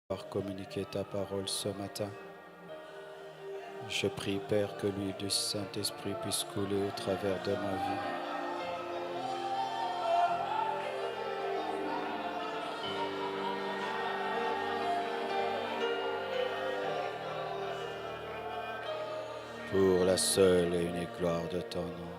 Par communiquer ta parole ce matin. Je prie, Père, que l'huile du Saint-Esprit puisse couler au travers de ma vie. Pour la seule et unique gloire de ton nom.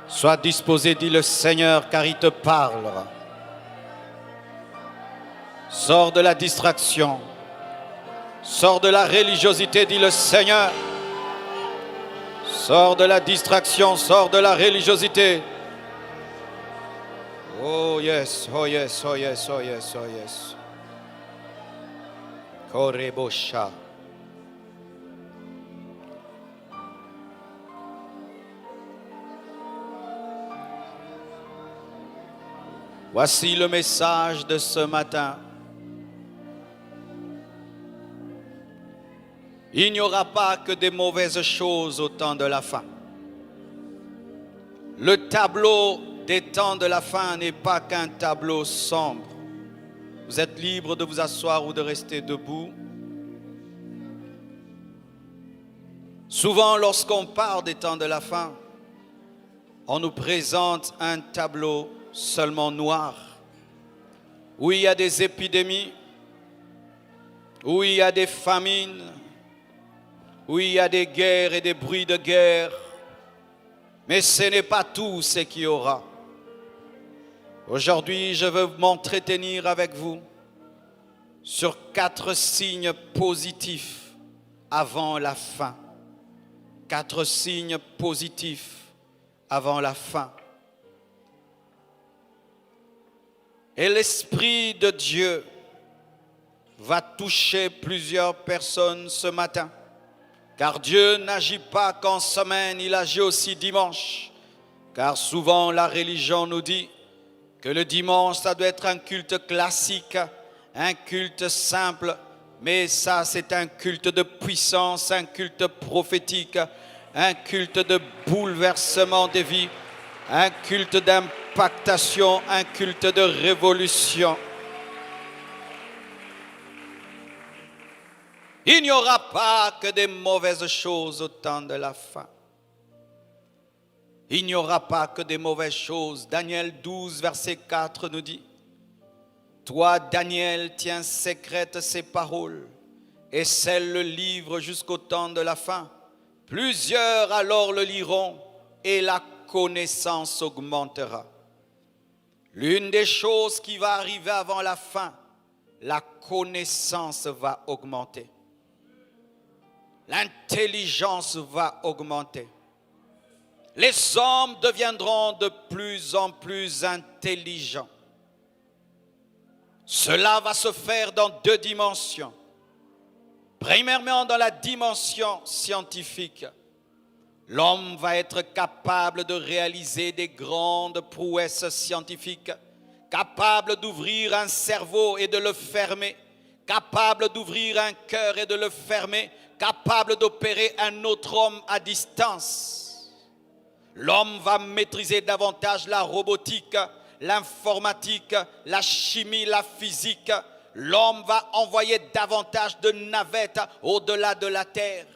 Sois disposé, dit le Seigneur, car il te parlera. Sors de la distraction. Sors de la religiosité, dit le Seigneur. Sors de la distraction, sors de la religiosité. Oh yes, oh yes, oh yes, oh yes, oh yes. Korebosha. Voici le message de ce matin. Il n'y aura pas que des mauvaises choses au temps de la fin. Le tableau des temps de la fin n'est pas qu'un tableau sombre. Vous êtes libre de vous asseoir ou de rester debout. Souvent, lorsqu'on parle des temps de la fin, on nous présente un tableau seulement noir, où il y a des épidémies, où il y a des famines, où il y a des guerres et des bruits de guerre. Mais ce n'est pas tout ce qu'il y aura. Aujourd'hui, je veux m'entretenir avec vous sur 4 signes positifs avant la fin. 4 signes positifs avant la fin. Et l'Esprit de Dieu va toucher plusieurs personnes ce matin. Car Dieu n'agit pas qu'en semaine, il agit aussi dimanche. Car souvent la religion nous dit que le dimanche, ça doit être un culte classique, un culte simple. Mais ça, c'est un culte de puissance, un culte prophétique, un culte de bouleversement des vies, un culte d'impactation, un culte de révolution. Il n'y aura pas que des mauvaises choses au temps de la fin. Il n'y aura pas que des mauvaises choses. Daniel 12, verset 4 nous dit: toi, Daniel, tiens secrètes ces paroles et scelle le livre jusqu'au temps de la fin. Plusieurs alors le liront et la connaissance augmentera. L'une des choses qui va arriver avant la fin, la connaissance va augmenter. L'intelligence va augmenter. Les hommes deviendront de plus en plus intelligents. Cela va se faire dans 2 dimensions. Premièrement, dans la dimension scientifique. L'homme va être capable de réaliser des grandes prouesses scientifiques, capable d'ouvrir un cerveau et de le fermer, capable d'ouvrir un cœur et de le fermer, capable d'opérer un autre homme à distance. L'homme va maîtriser davantage la robotique, l'informatique, la chimie, la physique. L'homme va envoyer davantage de navettes au-delà de la terre.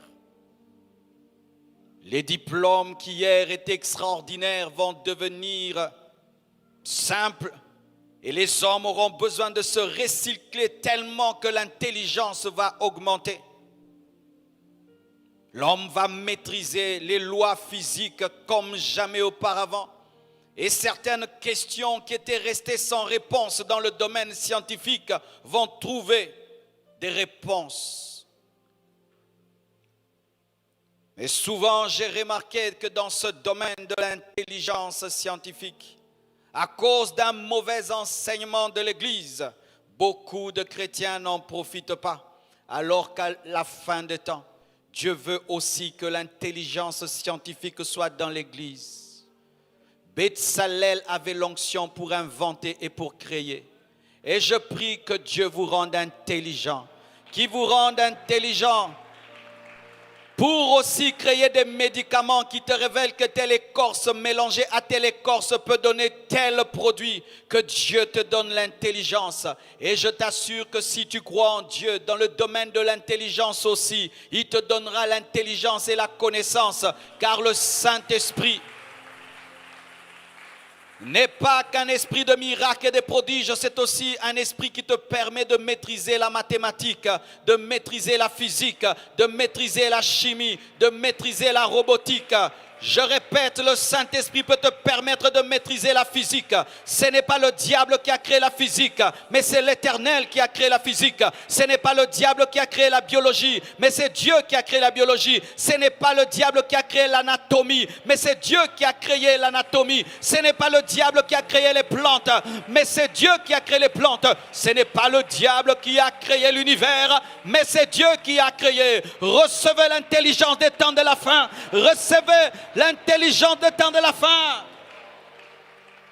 Les diplômes qui hier étaient extraordinaires vont devenir simples et les hommes auront besoin de se recycler tellement que l'intelligence va augmenter. L'homme va maîtriser les lois physiques comme jamais auparavant. Et certaines questions qui étaient restées sans réponse dans le domaine scientifique vont trouver des réponses. Mais souvent, j'ai remarqué que dans ce domaine de l'intelligence scientifique, à cause d'un mauvais enseignement de l'Église, beaucoup de chrétiens n'en profitent pas. Alors qu'à la fin des temps, Dieu veut aussi que l'intelligence scientifique soit dans l'Église. Bezalel avait l'onction pour inventer et pour créer. Et je prie que Dieu vous rende intelligent. Qui vous rende intelligent. pour aussi créer des médicaments qui te révèlent que telle écorce mélangée à telle écorce peut donner tel produit, que Dieu te donne l'intelligence. Et je t'assure que si tu crois en Dieu, dans le domaine de l'intelligence aussi, il te donnera l'intelligence et la connaissance, car le Saint-Esprit n'est pas qu'un esprit de miracle et de prodiges, c'est aussi un esprit qui te permet de maîtriser la mathématique, de maîtriser la physique, de maîtriser la chimie, de maîtriser la robotique. Je répète, le Saint-Esprit peut te permettre de maîtriser la physique. Ce n'est pas le diable qui a créé la physique, mais c'est l'Éternel qui a créé la physique. Ce n'est pas le diable qui a créé la biologie, mais c'est Dieu qui a créé la biologie. Ce n'est pas le diable qui a créé l'anatomie, mais c'est Dieu qui a créé l'anatomie. Ce n'est pas le diable qui a créé les plantes, mais c'est Dieu qui a créé les plantes. Ce n'est pas le diable qui a créé l'univers, mais c'est Dieu qui a créé. Recevez l'intelligence des temps de la fin. Recevez l'intelligence des temps de la fin.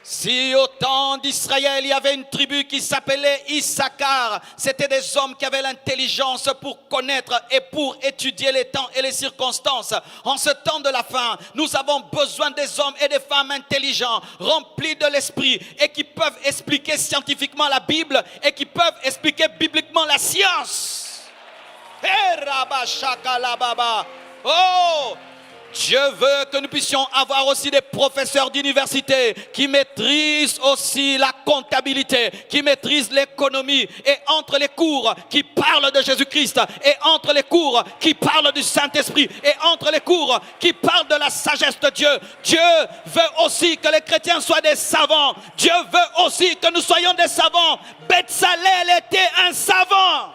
Si au temps d'Israël, il y avait une tribu qui s'appelait Issachar, c'était des hommes qui avaient l'intelligence pour connaître et pour étudier les temps et les circonstances. En ce temps de la fin, nous avons besoin des hommes et des femmes intelligents, remplis de l'esprit et qui peuvent expliquer scientifiquement la Bible et qui peuvent expliquer bibliquement la science. Oh! Dieu veut que nous puissions avoir aussi des professeurs d'université qui maîtrisent aussi la comptabilité, qui maîtrisent l'économie, et entre les cours qui parlent de Jésus-Christ, et entre les cours qui parlent du Saint-Esprit, et entre les cours qui parlent de la sagesse de Dieu. Dieu veut aussi que les chrétiens soient des savants. Dieu veut aussi que nous soyons des savants. Bezalel était un savant.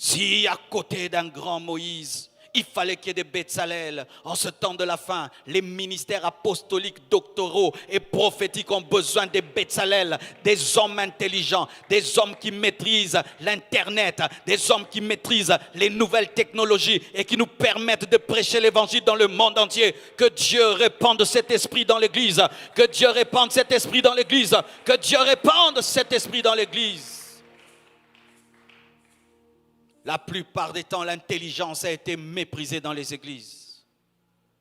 Si à côté d'un grand Moïse, il fallait qu'il y ait des Bezalel, en ce temps de la fin, les ministères apostoliques, doctoraux et prophétiques ont besoin des Bezalel, des hommes intelligents, des hommes qui maîtrisent l'Internet, des hommes qui maîtrisent les nouvelles technologies et qui nous permettent de prêcher l'évangile dans le monde entier. Que Dieu répande cet esprit dans l'église, que Dieu répande cet esprit dans l'église, que Dieu répande cet esprit dans l'église. La plupart des temps, l'intelligence a été méprisée dans les églises.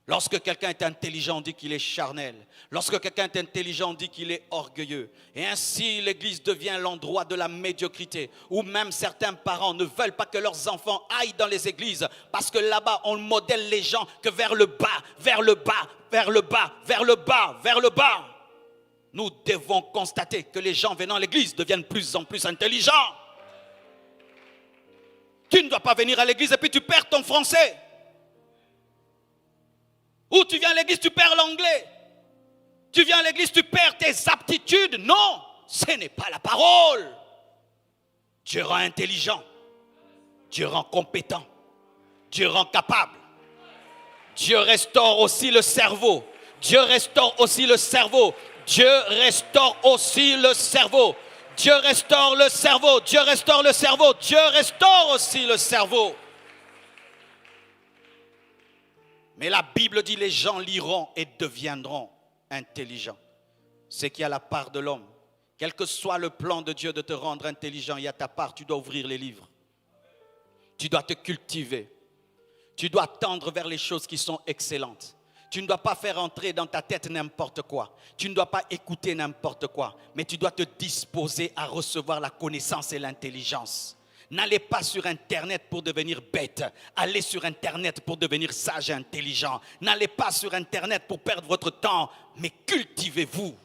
Lorsque quelqu'un est intelligent, on dit qu'il est charnel. Lorsque quelqu'un est intelligent, on dit qu'il est orgueilleux. Et ainsi, l'église devient l'endroit de la médiocrité, où même certains parents ne veulent pas que leurs enfants aillent dans les églises, parce que là-bas, on modèle les gens que vers le bas, vers le bas, vers le bas, vers le bas, vers le bas. Nous devons constater que les gens venant à l'église deviennent de plus en plus intelligents. Tu ne dois pas venir à l'église et puis tu perds ton français. Ou tu viens à l'église, tu perds l'anglais. Tu viens à l'église, tu perds tes aptitudes. Non, ce n'est pas la parole. Dieu rend intelligent. Dieu rend compétent. Dieu rend capable. Dieu restaure aussi le cerveau. Dieu restaure aussi le cerveau. Dieu restaure aussi le cerveau. Dieu restaure le cerveau, Dieu restaure le cerveau, Dieu restaure aussi le cerveau. Mais la Bible dit les gens liront et deviendront intelligents. C'est qu'il y a la part de l'homme. Quel que soit le plan de Dieu de te rendre intelligent, il y a ta part, tu dois ouvrir les livres. Tu dois te cultiver. Tu dois tendre vers les choses qui sont excellentes. Tu ne dois pas faire entrer dans ta tête n'importe quoi. Tu ne dois pas écouter n'importe quoi. Mais tu dois te disposer à recevoir la connaissance et l'intelligence. N'allez pas sur Internet pour devenir bête. Allez sur Internet pour devenir sage et intelligent. N'allez pas sur Internet pour perdre votre temps. Mais cultivez-vous.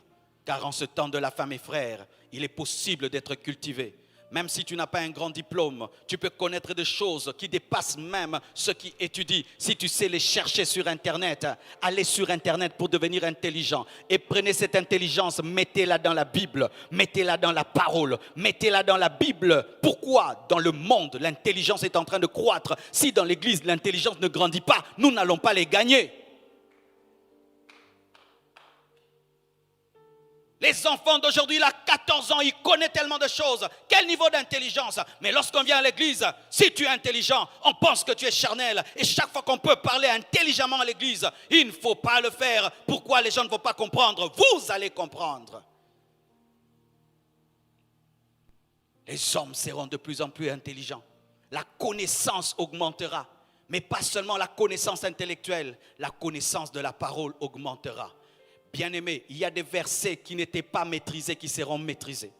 Car en ce temps de la fin, mes frères, il est possible d'être cultivé. Même si tu n'as pas un grand diplôme, tu peux connaître des choses qui dépassent même ceux qui étudient. Si tu sais les chercher sur Internet, allez sur Internet pour devenir intelligent. Et prenez cette intelligence, mettez-la dans la Bible, mettez-la dans la parole, mettez-la dans la Bible. Pourquoi dans le monde, l'intelligence est en train de croître? Si dans l'église, l'intelligence ne grandit pas, nous n'allons pas les gagner. Les enfants d'aujourd'hui, il a 14 ans, ils connaissent tellement de choses. Quel niveau d'intelligence? Mais lorsqu'on vient à l'église, si tu es intelligent, on pense que tu es charnel. Et chaque fois qu'on peut parler intelligemment à l'église, il ne faut pas le faire. Pourquoi les gens ne vont pas comprendre? Vous allez comprendre. Les hommes seront de plus en plus intelligents. La connaissance augmentera. Mais pas seulement la connaissance intellectuelle, la connaissance de la parole augmentera. Bien-aimés, il y a des versets qui n'étaient pas maîtrisés, qui seront maîtrisés.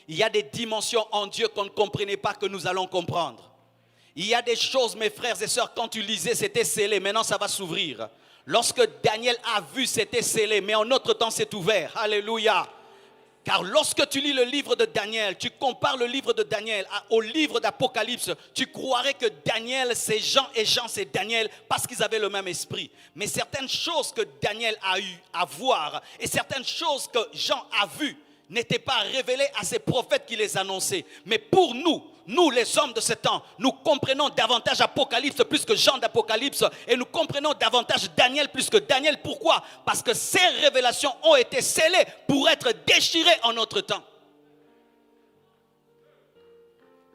Il y a des dimensions en Dieu qu'on ne comprenait pas que nous allons comprendre. Il y a des choses, mes frères et sœurs, quand tu lisais, c'était scellé. Maintenant, ça va s'ouvrir. Lorsque Daniel a vu, c'était scellé. Mais en notre temps, c'est ouvert. Alléluia. Car lorsque tu lis le livre de Daniel, tu compares le livre de Daniel au livre d'Apocalypse, tu croirais que Daniel c'est Jean et Jean c'est Daniel parce qu'ils avaient le même esprit. Mais certaines choses que Daniel a eu à voir et certaines choses que Jean a vues n'étaient pas révélées à ces prophètes qui les annonçaient. Mais pour nous les hommes de ce temps, nous comprenons davantage Apocalypse plus que Jean d'Apocalypse et nous comprenons davantage Daniel plus que Daniel. Pourquoi? Parce que ces révélations ont été scellées pour être déchirées en notre temps.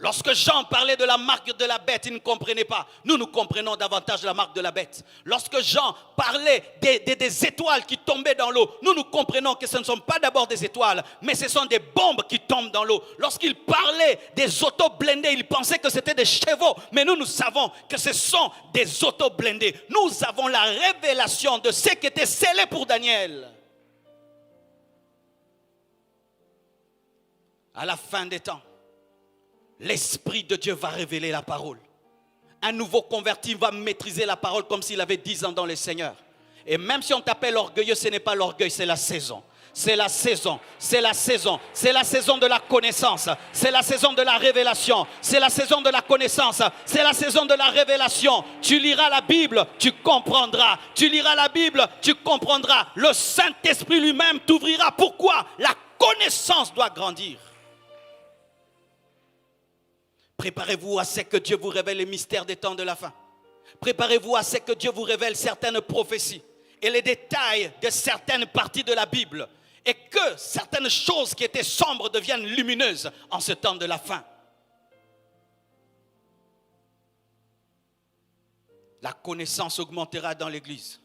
Lorsque Jean parlait de la marque de la bête, il ne comprenait pas. Nous comprenons davantage la marque de la bête. Lorsque Jean parlait des étoiles qui tombaient dans l'eau, nous comprenons que ce ne sont pas d'abord des étoiles, mais ce sont des bombes qui tombent dans l'eau. Lorsqu'il parlait des autos blindés, il pensait que c'était des chevaux, mais nous savons que ce sont des autos blindés. Nous avons la révélation de ce qui était scellé pour Daniel. À la fin des temps, l'Esprit de Dieu va révéler la parole. Un nouveau converti va maîtriser la parole comme s'il avait 10 ans dans le Seigneur. Et même si on t'appelle orgueilleux, ce n'est pas l'orgueil, c'est la saison. C'est la saison, c'est la saison. C'est la saison de la connaissance. C'est la saison de la révélation. C'est la saison de la connaissance. C'est la saison de la révélation. Tu liras la Bible, tu comprendras. Tu liras la Bible, tu comprendras. Le Saint-Esprit lui-même t'ouvrira. Pourquoi? La connaissance doit grandir. Préparez-vous à ce que Dieu vous révèle les mystères des temps de la fin. Préparez-vous à ce que Dieu vous révèle certaines prophéties et les détails de certaines parties de la Bible. Et que certaines choses qui étaient sombres deviennent lumineuses en ce temps de la fin. La connaissance augmentera dans l'église.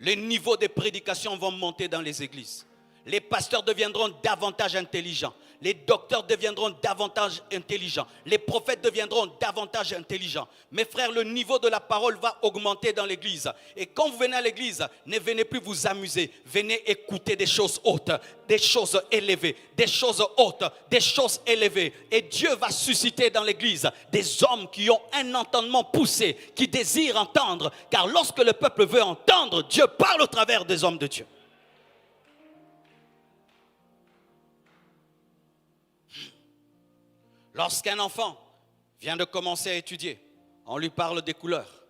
Les niveaux de prédication vont monter dans les églises. Les pasteurs deviendront davantage intelligents. Les docteurs deviendront davantage intelligents. Les prophètes deviendront davantage intelligents. Mes frères, le niveau de la parole va augmenter dans l'église. Et quand vous venez à l'église, ne venez plus vous amuser. Venez écouter des choses hautes, des choses élevées, des choses hautes, des choses élevées. Et Dieu va susciter dans l'église des hommes qui ont un entendement poussé, qui désirent entendre. Car lorsque le peuple veut entendre, Dieu parle au travers des hommes de Dieu. Lorsqu'un enfant vient de commencer à étudier, on lui parle des couleurs.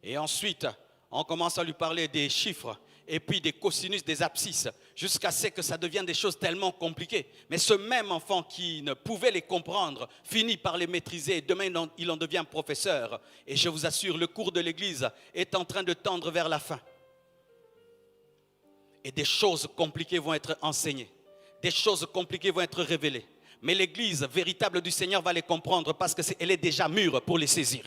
Et ensuite, on commence à lui parler des chiffres et puis des cosinus, des abscisses, jusqu'à ce que ça devienne des choses tellement compliquées. Mais ce même enfant qui ne pouvait les comprendre finit par les maîtriser. Demain, il en devient professeur. Et je vous assure, le cours de l'église est en train de tendre vers la fin. Et des choses compliquées vont être enseignées. Des choses compliquées vont être révélées. Mais l'église véritable du Seigneur va les comprendre parce qu'elle est déjà mûre pour les saisir.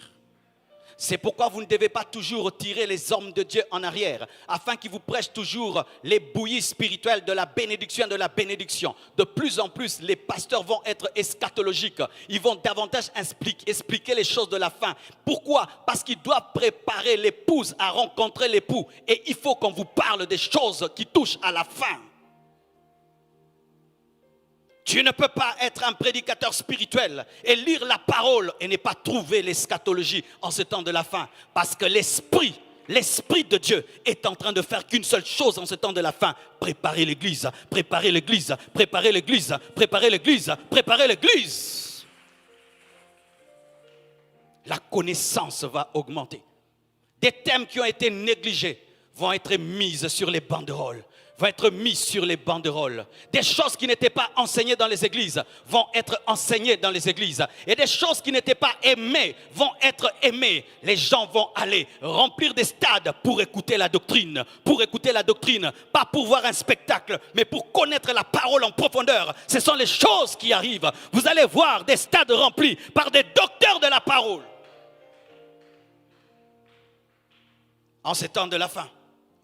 C'est pourquoi vous ne devez pas toujours tirer les hommes de Dieu en arrière, afin qu'ils vous prêchent toujours les bouillies spirituelles de la bénédiction et de la bénédiction. De plus en plus, les pasteurs vont être eschatologiques. Ils vont davantage expliquer les choses de la fin. Pourquoi? Parce qu'ils doivent préparer l'épouse à rencontrer l'époux. Et il faut qu'on vous parle des choses qui touchent à la fin. Tu ne peux pas être un prédicateur spirituel et lire la parole et ne pas trouver l'eschatologie en ce temps de la fin. Parce que l'Esprit de Dieu est en train de faire qu'une seule chose en ce temps de la fin. Préparer l'église, préparer l'église, préparer l'église, préparer l'église, préparer l'église. La connaissance va augmenter. Des thèmes qui ont été négligés vont être mis sur les banderoles. Vont être mis sur les banderoles. Des choses qui n'étaient pas enseignées dans les églises vont être enseignées dans les églises. Et des choses qui n'étaient pas aimées vont être aimées. Les gens vont aller remplir des stades pour écouter la doctrine. Pour écouter la doctrine. Pas pour voir un spectacle, mais pour connaître la parole en profondeur. Ce sont les choses qui arrivent. Vous allez voir des stades remplis par des docteurs de la parole. En ces temps de la fin,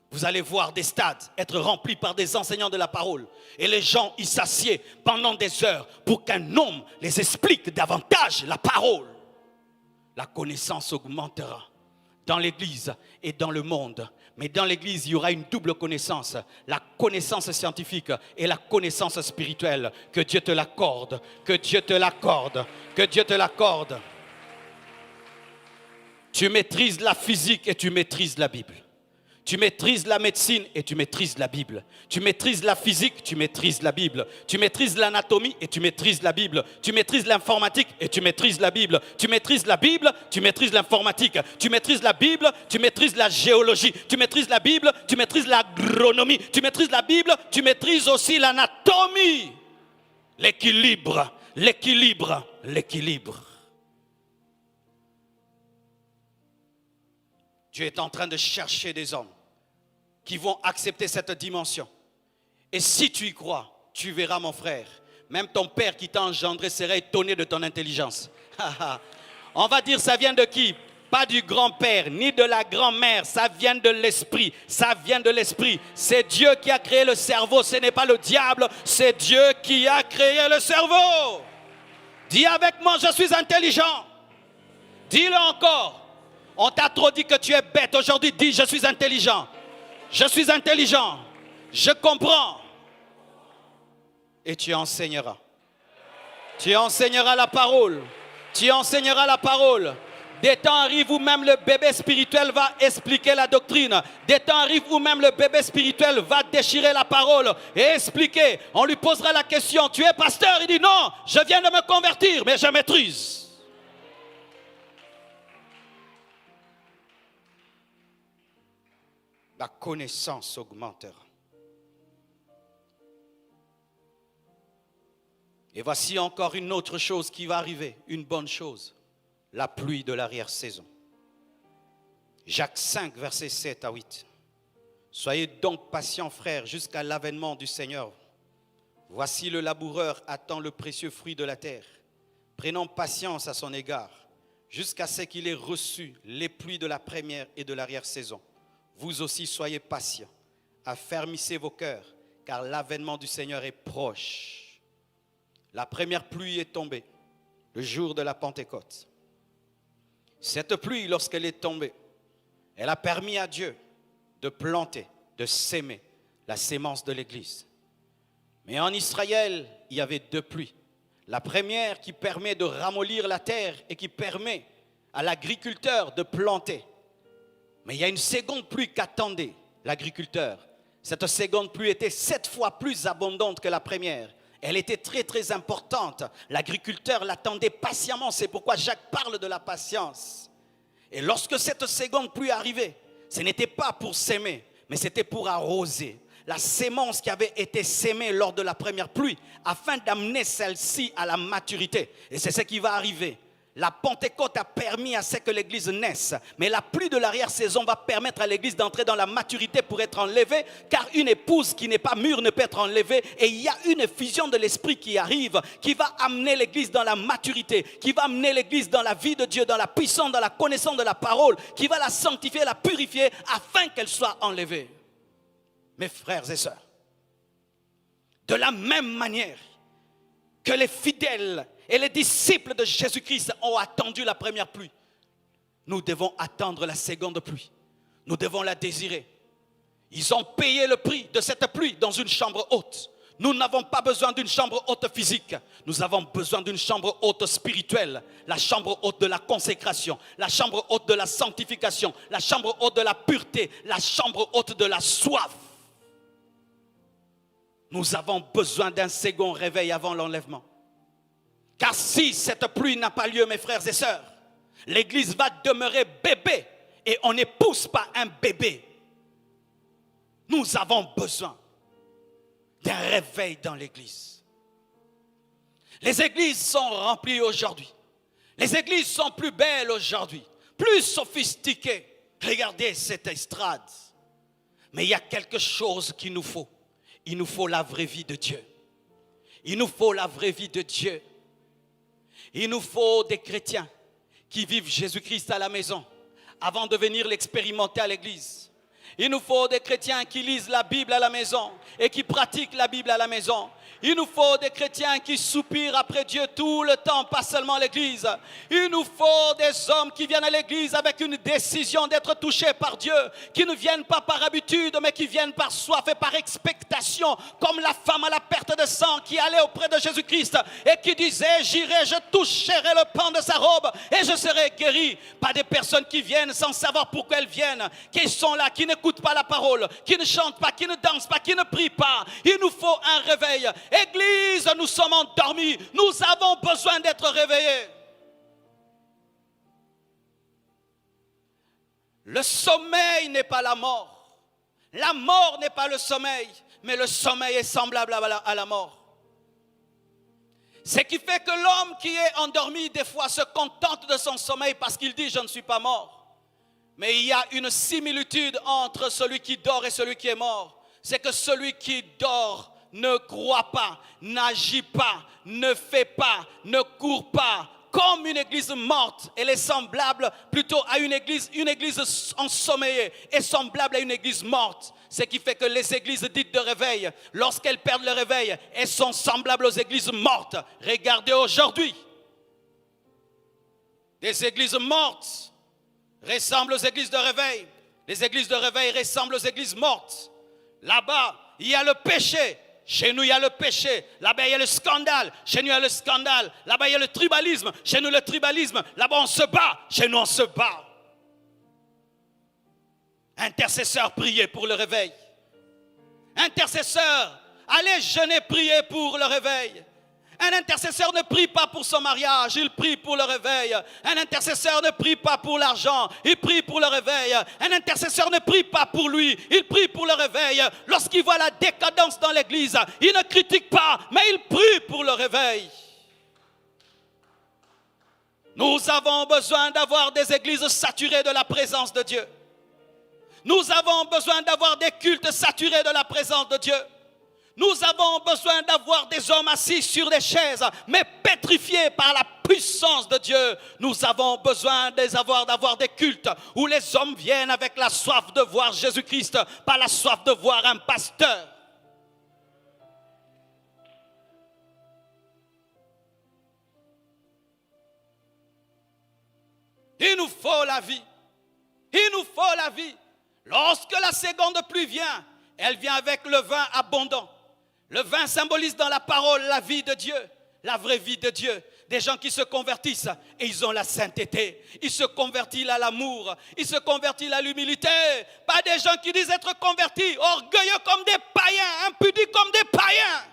vous allez voir des stades être remplis par des enseignants de la parole. Et les gens y s'assiedent pendant des heures pour qu'un homme les explique davantage la parole. La connaissance augmentera dans l'église et dans le monde. Mais dans l'église, il y aura une double connaissance. La connaissance scientifique et la connaissance spirituelle. Que Dieu te l'accorde. Que Dieu te l'accorde. Que Dieu te l'accorde. Tu maîtrises la physique et tu maîtrises la Bible. Tu maîtrises la médecine et tu maîtrises la Bible. Tu maîtrises la physique, tu maîtrises la Bible. Tu maîtrises l'anatomie et tu maîtrises la Bible. Tu maîtrises l'informatique et tu maîtrises la Bible. Tu maîtrises la Bible, tu maîtrises l'informatique. Tu maîtrises la Bible, tu maîtrises la géologie. Tu maîtrises la Bible, tu maîtrises l'agronomie. Tu maîtrises la Bible, tu maîtrises aussi l'anatomie. L'équilibre, l'équilibre, l'équilibre. Dieu est en train de chercher des hommes qui vont accepter cette dimension. Et si tu y crois, tu verras mon frère, même ton père qui t'a engendré serait étonné de ton intelligence. On va dire ça vient de qui? Pas du grand-père, ni de la grand-mère, ça vient de l'esprit, ça vient de l'esprit. C'est Dieu qui a créé le cerveau, ce n'est pas le diable, c'est Dieu qui a créé le cerveau. Dis avec moi, je suis intelligent. Dis-le encore. On t'a trop dit que tu es bête. Aujourd'hui, dis, je suis intelligent. Je suis intelligent. Je comprends. Et tu enseigneras. Tu enseigneras la parole. Tu enseigneras la parole. Des temps arrivent où même le bébé spirituel va expliquer la doctrine. Des temps arrivent où même le bébé spirituel va déchirer la parole et expliquer. On lui posera la question, tu es pasteur? Il dit non, je viens de me convertir, mais je maîtrise. La connaissance augmentera. Et voici encore une autre chose qui va arriver, une bonne chose, la pluie de l'arrière-saison. Jacques 5, versets 7 à 8. Soyez donc patients, frères, jusqu'à l'avènement du Seigneur. Voici le laboureur attend le précieux fruit de la terre. Prenons patience à son égard, jusqu'à ce qu'il ait reçu les pluies de la première et de l'arrière-saison. Vous aussi soyez patients, affermissez vos cœurs, car l'avènement du Seigneur est proche. La première pluie est tombée, le jour de la Pentecôte. Cette pluie, lorsqu'elle est tombée, elle a permis à Dieu de planter, de s'aimer la sémence de l'Église. Mais en Israël, il y avait deux pluies. La première qui permet de ramollir la terre et qui permet à l'agriculteur de planter. Mais il y a une seconde pluie qu'attendait l'agriculteur. Cette seconde pluie était 7 fois plus abondante que la première. Elle était très très importante. L'agriculteur l'attendait patiemment. C'est pourquoi Jacques parle de la patience. Et lorsque cette seconde pluie arrivait, ce n'était pas pour s'aimer, mais c'était pour arroser. La sémence qui avait été sémée lors de la première pluie, afin d'amener celle-ci à la maturité. Et c'est ce qui va arriver. La Pentecôte a permis à ce que l'Église naisse. Mais la pluie de l'arrière-saison va permettre à l'Église d'entrer dans la maturité pour être enlevée. Car une épouse qui n'est pas mûre ne peut être enlevée. Et il y a une effusion de l'Esprit qui arrive, qui va amener l'Église dans la maturité, qui va amener l'Église dans la vie de Dieu, dans la puissance, dans la connaissance de la parole, qui va la sanctifier, la purifier, afin qu'elle soit enlevée. Mes frères et sœurs, de la même manière que les fidèles et les disciples de Jésus-Christ ont attendu la première pluie, nous devons attendre la seconde pluie. Nous devons la désirer. Ils ont payé le prix de cette pluie dans une chambre haute. Nous n'avons pas besoin d'une chambre haute physique. Nous avons besoin d'une chambre haute spirituelle. La chambre haute de la consécration. La chambre haute de la sanctification. La chambre haute de la pureté. La chambre haute de la soif. Nous avons besoin d'un second réveil avant l'enlèvement. Car si cette pluie n'a pas lieu, mes frères et sœurs, l'Église va demeurer bébé et on n'épouse pas un bébé. Nous avons besoin d'un réveil dans l'Église. Les églises sont remplies aujourd'hui. Les églises sont plus belles aujourd'hui, plus sophistiquées. Regardez cette estrade. Mais il y a quelque chose qu'il nous faut. Il nous faut la vraie vie de Dieu. Il nous faut la vraie vie de Dieu. Il nous faut des chrétiens qui vivent Jésus-Christ à la maison avant de venir l'expérimenter à l'église. Il nous faut des chrétiens qui lisent la Bible à la maison et qui pratiquent la Bible à la maison. Il nous faut des chrétiens qui soupirent après Dieu tout le temps, pas seulement à l'église. Il nous faut des hommes qui viennent à l'église avec une décision d'être touchés par Dieu, qui ne viennent pas par habitude, mais qui viennent par soif et par expectation, comme la femme à la perte de sang qui allait auprès de Jésus-Christ et qui disait: j'irai, je toucherai le pan de sa robe et je serai guéri. Pas des personnes qui viennent sans savoir pourquoi elles viennent, qui sont là, qui n'écoutent pas la parole, qui ne chantent pas, qui ne dansent pas, qui ne prient pas. Il nous faut un réveil. Église, nous sommes endormis. Nous avons besoin d'être réveillés. Le sommeil n'est pas la mort. La mort n'est pas le sommeil, mais le sommeil est semblable à la mort. Ce qui fait que l'homme qui est endormi, des fois, se contente de son sommeil parce qu'il dit: je ne suis pas mort. Mais il y a une similitude entre celui qui dort et celui qui est mort. C'est que celui qui dort ne croit pas, n'agit pas, ne fait pas, ne court pas. Comme une église morte, elle est semblable plutôt à une église ensommeillée est semblable à une église morte. Ce qui fait que les églises dites de réveil, lorsqu'elles perdent le réveil, elles sont semblables aux églises mortes. Regardez aujourd'hui. Des églises mortes ressemblent aux églises de réveil. Les églises de réveil ressemblent aux églises mortes. Là-bas, il y a le péché. Chez nous, il y a le péché. Là-bas, il y a le scandale. Chez nous, il y a le scandale. Là-bas, il y a le tribalisme. Chez nous, le tribalisme. Là-bas, on se bat. Chez nous, on se bat. Intercesseurs, priez pour le réveil. Intercesseurs, allez jeûner, priez pour le réveil. Un intercesseur ne prie pas pour son mariage, il prie pour le réveil. Un intercesseur ne prie pas pour l'argent, il prie pour le réveil. Un intercesseur ne prie pas pour lui, il prie pour le réveil. Lorsqu'il voit la décadence dans l'église, il ne critique pas, mais il prie pour le réveil. Nous avons besoin d'avoir des églises saturées de la présence de Dieu. Nous avons besoin d'avoir des cultes saturés de la présence de Dieu. Nous avons besoin d'avoir des hommes assis sur des chaises, mais pétrifiés par la puissance de Dieu. Nous avons besoin d'avoir des cultes où les hommes viennent avec la soif de voir Jésus-Christ, pas la soif de voir un pasteur. Il nous faut la vie. Il nous faut la vie. Lorsque la seconde pluie vient, elle vient avec le vin abondant. Le vin symbolise dans la parole la vie de Dieu, la vraie vie de Dieu. Des gens qui se convertissent et ils ont la sainteté. Ils se convertissent à l'amour. Ils se convertissent à l'humilité. Pas des gens qui disent être convertis, orgueilleux comme des païens, impudiques comme des païens.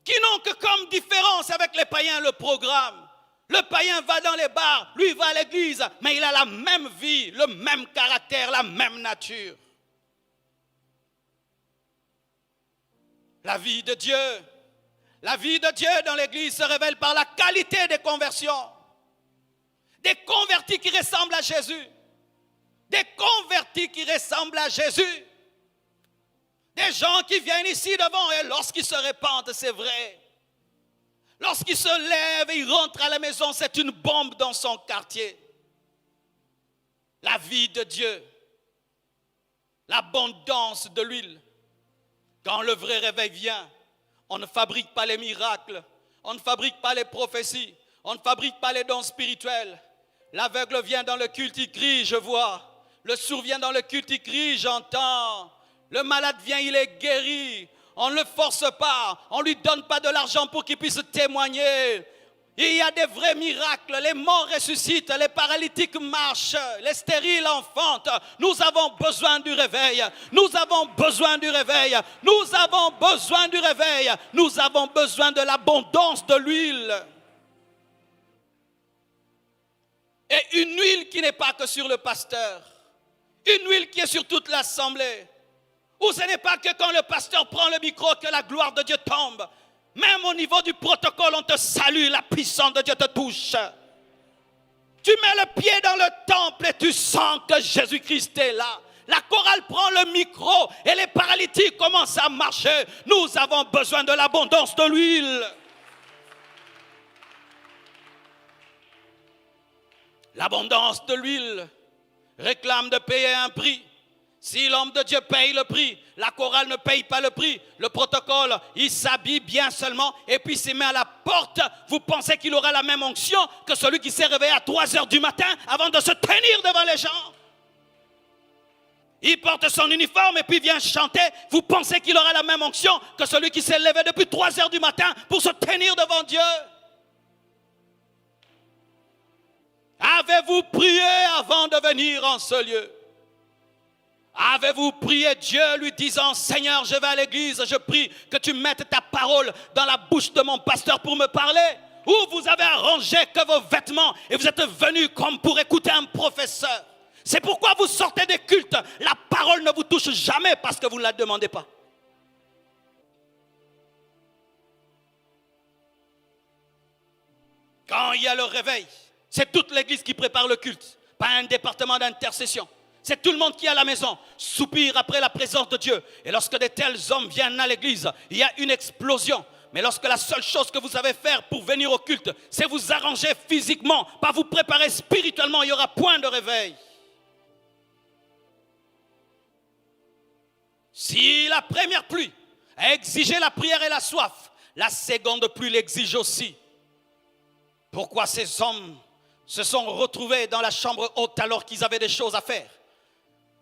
Qui n'ont que comme différence avec les païens le programme. Le païen va dans les bars, lui va à l'église, mais il a la même vie, le même caractère, la même nature. La vie de Dieu dans l'église se révèle par la qualité des conversions. Des convertis qui ressemblent à Jésus. Des convertis qui ressemblent à Jésus. Des gens qui viennent ici devant et lorsqu'ils se répandent, c'est vrai. Lorsqu'ils se lèvent et ils rentrent à la maison, c'est une bombe dans son quartier. La vie de Dieu. L'abondance de l'huile. Quand le vrai réveil vient, on ne fabrique pas les miracles, on ne fabrique pas les prophéties, on ne fabrique pas les dons spirituels. L'aveugle vient dans le culte, il crie, je vois. Le sourd vient dans le culte, il crie, j'entends. Le malade vient, il est guéri. On ne le force pas, on ne lui donne pas de l'argent pour qu'il puisse témoigner. Il y a des vrais miracles, les morts ressuscitent, les paralytiques marchent, les stériles enfantent. Nous avons besoin du réveil, nous avons besoin du réveil, nous avons besoin du réveil, nous avons besoin de l'abondance de l'huile. Et une huile qui n'est pas que sur le pasteur, une huile qui est sur toute l'assemblée. Où ce n'est pas que quand le pasteur prend le micro que la gloire de Dieu tombe. Même au niveau du protocole, on te salue, la puissance de Dieu te touche. Tu mets le pied dans le temple et tu sens que Jésus-Christ est là. La chorale prend le micro et les paralytiques commencent à marcher. Nous avons besoin de l'abondance de l'huile. L'abondance de l'huile réclame de payer un prix. Si l'homme de Dieu paye le prix, la chorale ne paye pas le prix, le protocole, il s'habille bien seulement et puis s'y met à la porte. Vous pensez qu'il aura la même onction que celui qui s'est réveillé à 3 heures du matin avant de se tenir devant les gens? Il porte son uniforme et puis vient chanter. Vous pensez qu'il aura la même onction que celui qui s'est levé depuis 3 heures du matin pour se tenir devant Dieu? Avez-vous prié avant de venir en ce lieu? Avez-vous prié Dieu lui disant, Seigneur, je vais à l'église, je prie que tu mettes ta parole dans la bouche de mon pasteur pour me parler? Ou vous avez arrangé que vos vêtements et vous êtes venus comme pour écouter un professeur? C'est pourquoi vous sortez des cultes. La parole ne vous touche jamais parce que vous ne la demandez pas. Quand il y a le réveil, c'est toute l'église qui prépare le culte, pas un département d'intercession. C'est tout le monde qui est à la maison, soupire après la présence de Dieu. Et lorsque de tels hommes viennent à l'église, il y a une explosion. Mais lorsque la seule chose que vous savez faire pour venir au culte, c'est vous arranger physiquement, pas vous préparer spirituellement, il n'y aura point de réveil. Si la première pluie a exigé la prière et la soif, la seconde pluie l'exige aussi. Pourquoi ces hommes se sont retrouvés dans la chambre haute alors qu'ils avaient des choses à faire?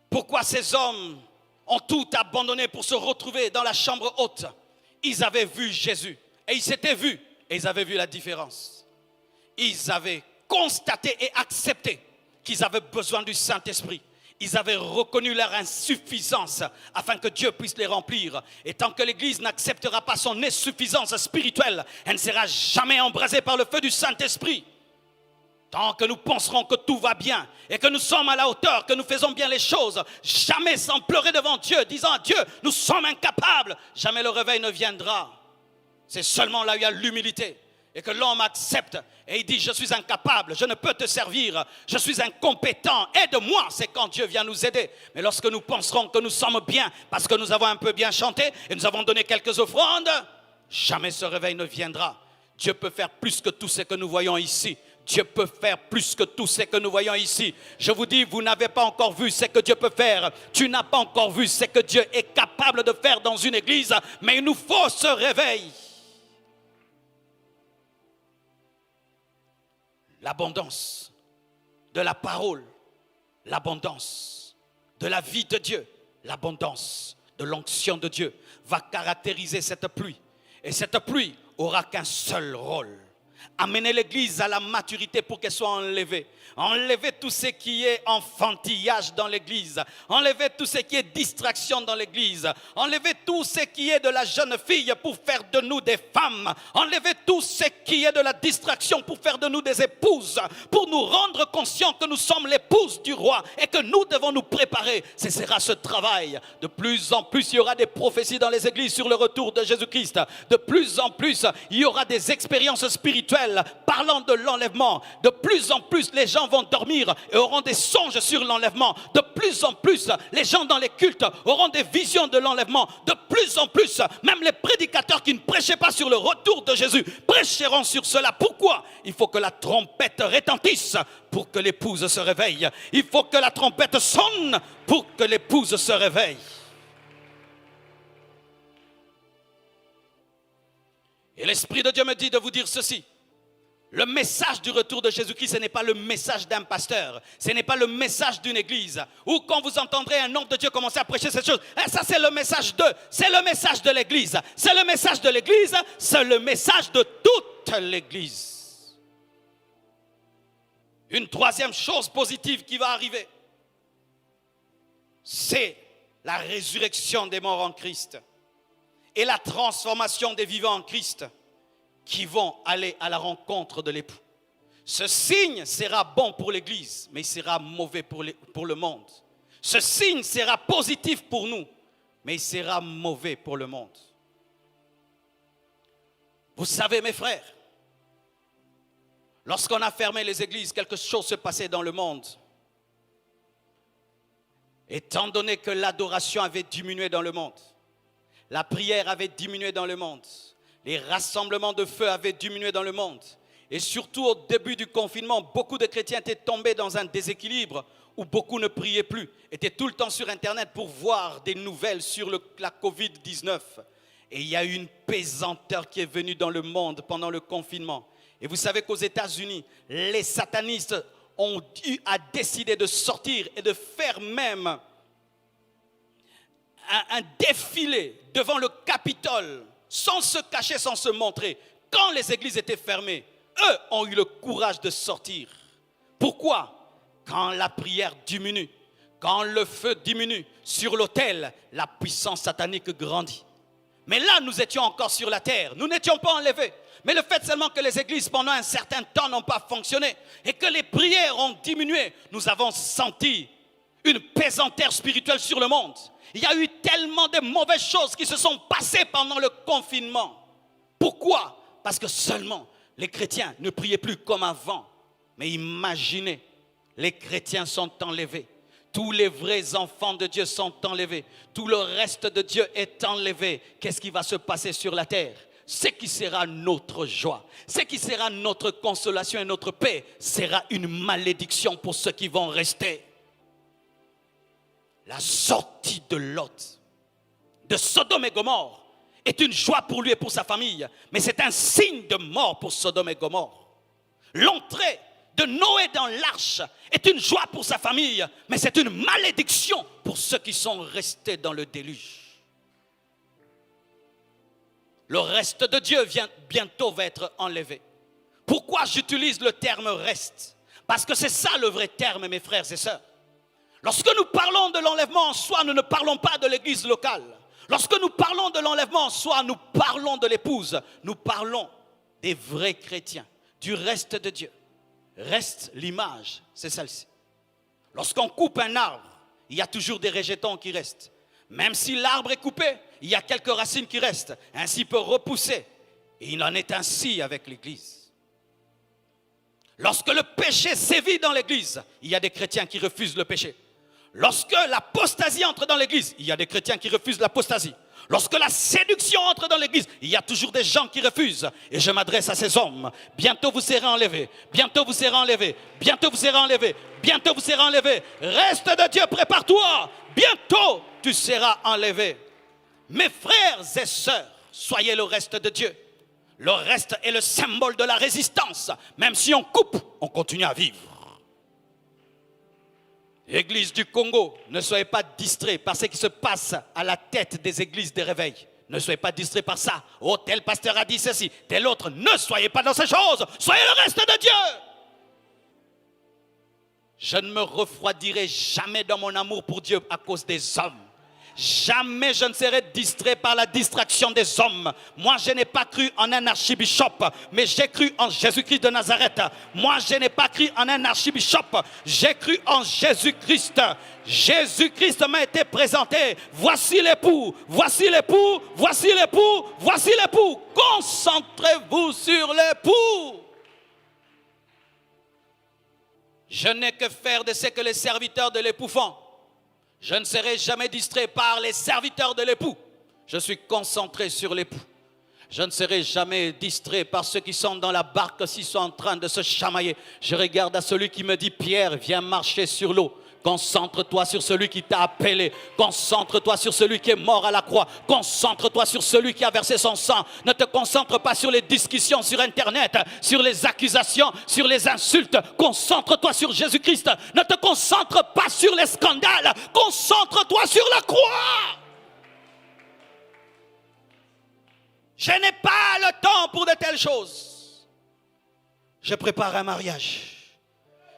Pourquoi ces hommes ont tout abandonné pour se retrouver dans la chambre haute? Ils avaient vu Jésus et ils s'étaient vus et ils avaient vu la différence. Ils avaient constaté et accepté qu'ils avaient besoin du Saint-Esprit. Ils avaient reconnu leur insuffisance afin que Dieu puisse les remplir. Et tant que l'Église n'acceptera pas son insuffisance spirituelle, elle ne sera jamais embrasée par le feu du Saint-Esprit. Tant que nous penserons que tout va bien et que nous sommes à la hauteur, que nous faisons bien les choses, jamais sans pleurer devant Dieu, disant à Dieu, nous sommes incapables, jamais le réveil ne viendra. C'est seulement là où il y a l'humilité et que l'homme accepte et il dit, je suis incapable, je ne peux te servir, je suis incompétent, aide-moi. C'est quand Dieu vient nous aider. Mais lorsque nous penserons que nous sommes bien parce que nous avons un peu bien chanté et nous avons donné quelques offrandes, jamais ce réveil ne viendra. Dieu peut faire plus que tout ce que nous voyons ici. Dieu peut faire plus que tout ce que nous voyons ici. Je vous dis, vous n'avez pas encore vu ce que Dieu peut faire. Tu n'as pas encore vu ce que Dieu est capable de faire dans une église. Mais il nous faut ce réveil. L'abondance de la parole, l'abondance de la vie de Dieu, l'abondance de l'onction de Dieu va caractériser cette pluie. Et cette pluie aura qu'un seul rôle. Amener l'église à la maturité pour qu'elle soit enlevée. Enlever tout ce qui est enfantillage dans l'église. Enlever tout ce qui est distraction dans l'église. Enlever tout ce qui est de la jeune fille pour faire de nous des femmes. Enlever tout ce qui est de la distraction pour faire de nous des épouses. Pour nous rendre conscients que nous sommes l'épouse du roi et que nous devons nous préparer. Ce sera ce travail. De plus en plus, il y aura des prophéties dans les églises sur le retour de Jésus-Christ. De plus en plus, il y aura des expériences spirituelles parlant de l'enlèvement. De plus en plus, les gens vont dormir et auront des songes sur l'enlèvement. De plus en plus, les gens dans les cultes auront des visions de l'enlèvement. De plus en plus, même les prédicateurs qui ne prêchaient pas sur le retour de Jésus prêcheront sur cela. Pourquoi? Il faut que la trompette retentisse pour que l'épouse se réveille. Il faut que la trompette sonne pour que l'épouse se réveille. Et l'Esprit de Dieu me dit de vous dire ceci. Le message du retour de Jésus-Christ, ce n'est pas le message d'un pasteur. Ce n'est pas le message d'une église. Ou quand vous entendrez un homme de Dieu commencer à prêcher cette chose, ça c'est le message de, c'est le message de l'église. C'est le message de l'église, c'est le message de toute l'église. Une troisième chose positive qui va arriver, c'est la résurrection des morts en Christ et la transformation des vivants en Christ qui vont aller à la rencontre de l'époux. Ce signe sera bon pour l'église, mais il sera mauvais pour le monde. Ce signe sera positif pour nous, mais il sera mauvais pour le monde. Vous savez, mes frères, lorsqu'on a fermé les églises, quelque chose se passait dans le monde. Étant donné que l'adoration avait diminué dans le monde, la prière avait diminué dans le monde, les rassemblements de feu avaient diminué dans le monde, Et surtout au début du confinement, beaucoup de chrétiens étaient tombés dans un déséquilibre où beaucoup ne priaient plus, étaient tout le temps sur Internet pour voir des nouvelles sur la Covid-19. Et il y a eu une pesanteur qui est venue dans le monde pendant le confinement. Et vous savez qu'aux États-Unis, les satanistes ont eu à décider de sortir et de faire même un défilé devant le Capitole, sans se cacher, sans se montrer. Quand les églises étaient fermées, eux ont eu le courage de sortir. Pourquoi? Quand la prière diminue, quand le feu diminue sur l'autel, la puissance satanique grandit. Mais là, nous étions encore sur la terre, nous n'étions pas enlevés. Mais le fait seulement que les églises pendant un certain temps n'ont pas fonctionné et que les prières ont diminué, nous avons senti une pesanteur spirituelle sur le monde. Il y a eu tellement de mauvaises choses qui se sont passées pendant le confinement. Pourquoi? Parce que seulement les chrétiens ne priaient plus comme avant. Mais imaginez, les chrétiens sont enlevés. Tous les vrais enfants de Dieu sont enlevés. Tout le reste de Dieu est enlevé. Qu'est-ce qui va se passer sur la terre? Ce qui sera notre joie, ce qui sera notre consolation et notre paix, sera une malédiction pour ceux qui vont rester. La sortie de Lot, de Sodome et Gomorrhe, est une joie pour lui et pour sa famille, mais c'est un signe de mort pour Sodome et Gomorrhe. L'entrée de Noé dans l'arche est une joie pour sa famille, mais c'est une malédiction pour ceux qui sont restés dans le déluge. Le reste de Dieu bientôt va être enlevé. Pourquoi j'utilise le terme reste? Parce que c'est ça le vrai terme, mes frères et sœurs. Lorsque nous parlons de l'enlèvement en soi, nous ne parlons pas de l'église locale. Lorsque nous parlons de l'enlèvement en soi, nous parlons de l'épouse. Nous parlons des vrais chrétiens, du reste de Dieu. Reste, l'image, c'est celle-ci. Lorsqu'on coupe un arbre, il y a toujours des rejetons qui restent. Même si l'arbre est coupé, il y a quelques racines qui restent. Ainsi peut repousser. Et il en est ainsi avec l'église. Lorsque le péché sévit dans l'église, il y a des chrétiens qui refusent le péché. Lorsque l'apostasie entre dans l'église, il y a des chrétiens qui refusent l'apostasie. Lorsque la séduction entre dans l'église, il y a toujours des gens qui refusent. Et je m'adresse à ces hommes. Bientôt vous serez enlevés. Bientôt vous serez enlevés. Bientôt vous serez enlevés. Bientôt vous serez enlevés. Reste de Dieu, prépare-toi. Bientôt tu seras enlevé. Mes frères et sœurs, soyez le reste de Dieu. Le reste est le symbole de la résistance. Même si on coupe, on continue à vivre. Église du Congo, ne soyez pas distraits par ce qui se passe à la tête des églises de réveil. Ne soyez pas distraits par ça. Oh, tel pasteur a dit ceci, tel autre. Ne soyez pas dans ces choses. Soyez le reste de Dieu. Je ne me refroidirai jamais dans mon amour pour Dieu à cause des hommes. Jamais je ne serai distrait par la distraction des hommes. Moi, je n'ai pas cru en un archibishop, mais j'ai cru en Jésus-Christ de Nazareth. Moi, je n'ai pas cru en un archibishop, j'ai cru en Jésus-Christ. Jésus-Christ m'a été présenté. Voici l'époux, voici l'époux, voici l'époux, voici l'époux. Concentrez-vous sur l'époux. Je n'ai que faire de ce que les serviteurs de l'époux font. Je ne serai jamais distrait par les serviteurs de l'époux. Je suis concentré sur l'époux. Je ne serai jamais distrait par ceux qui sont dans la barque s'ils sont en train de se chamailler. Je regarde à celui qui me dit « Pierre, viens marcher sur l'eau ». Concentre-toi sur celui qui t'a appelé. Concentre-toi sur celui qui est mort à la croix. Concentre-toi sur celui qui a versé son sang. Ne te concentre pas sur les discussions sur Internet, sur les accusations, sur les insultes. Concentre-toi sur Jésus-Christ. Ne te concentre pas sur les scandales. Concentre-toi sur la croix. Je n'ai pas le temps pour de telles choses. Je prépare un mariage.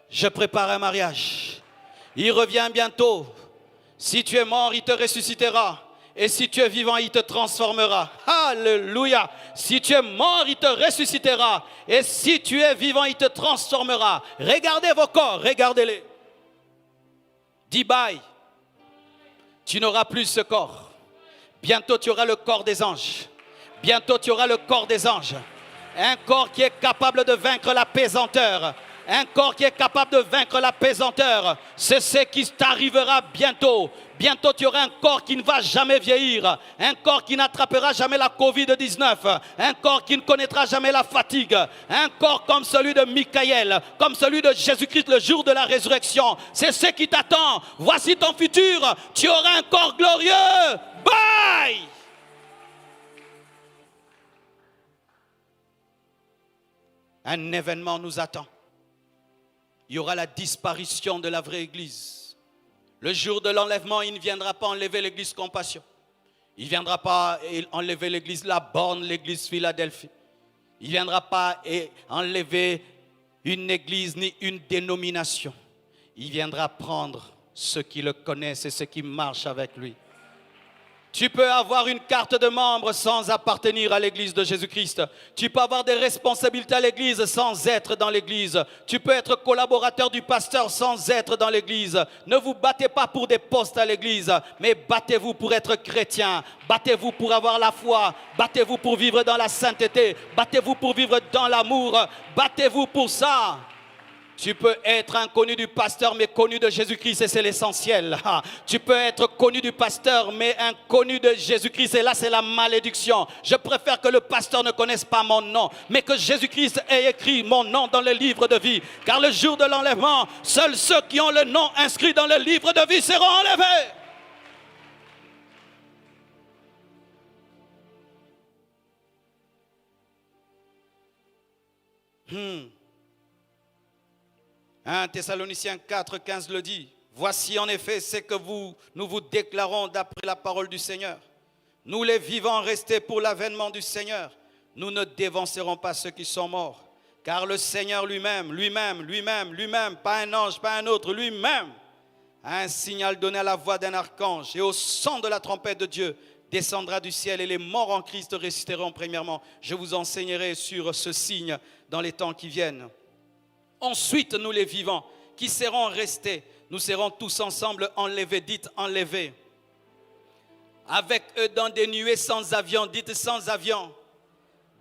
Je prépare un mariage. Il revient bientôt. Si tu es mort, il te ressuscitera. Et si tu es vivant, il te transformera. Alléluia. Si tu es mort, il te ressuscitera. Et si tu es vivant, il te transformera. Regardez vos corps, regardez-les. Dis bye. Tu n'auras plus ce corps. Bientôt, tu auras le corps des anges. Bientôt, tu auras le corps des anges. Un corps qui est capable de vaincre la pesanteur. Un corps qui est capable de vaincre la pesanteur. C'est ce qui t'arrivera bientôt. Bientôt, tu auras un corps qui ne va jamais vieillir. Un corps qui n'attrapera jamais la Covid-19. Un corps qui ne connaîtra jamais la fatigue. Un corps comme celui de Michael, comme celui de Jésus-Christ le jour de la résurrection. C'est ce qui t'attend. Voici ton futur. Tu auras un corps glorieux. Bye! Un événement nous attend. Il y aura la disparition de la vraie église. Le jour de l'enlèvement, il ne viendra pas enlever l'église Compassion. Il ne viendra pas enlever l'église La Borne, l'église Philadelphie. Il ne viendra pas enlever une église ni une dénomination. Il viendra prendre ceux qui le connaissent et ceux qui marchent avec lui. Tu peux avoir une carte de membre sans appartenir à l'église de Jésus-Christ. Tu peux avoir des responsabilités à l'église sans être dans l'église. Tu peux être collaborateur du pasteur sans être dans l'église. Ne vous battez pas pour des postes à l'église, mais battez-vous pour être chrétien. Battez-vous pour avoir la foi. Battez-vous pour vivre dans la sainteté. Battez-vous pour vivre dans l'amour. Battez-vous pour ça. Tu peux être inconnu du pasteur, mais connu de Jésus-Christ, et c'est l'essentiel. Tu peux être connu du pasteur, mais inconnu de Jésus-Christ, et là c'est la malédiction. Je préfère que le pasteur ne connaisse pas mon nom, mais que Jésus-Christ ait écrit mon nom dans le livre de vie. Car le jour de l'enlèvement, seuls ceux qui ont le nom inscrit dans le livre de vie seront enlevés. Hmm. 1 Thessaloniciens 4, 15 le dit. Voici en effet ce que nous vous déclarons d'après la parole du Seigneur. Nous les vivants restés pour l'avènement du Seigneur, nous ne dévancerons pas ceux qui sont morts. Car le Seigneur lui-même, pas un ange, pas un autre, lui-même, a un signal donné à la voix d'un archange et au son de la trompette de Dieu descendra du ciel et les morts en Christ ressusciteront premièrement. Je vous enseignerai sur ce signe dans les temps qui viennent. Ensuite, nous les vivants, qui serons restés, nous serons tous ensemble enlevés, dites enlevés. Avec eux dans des nuées sans avion, dites sans avion.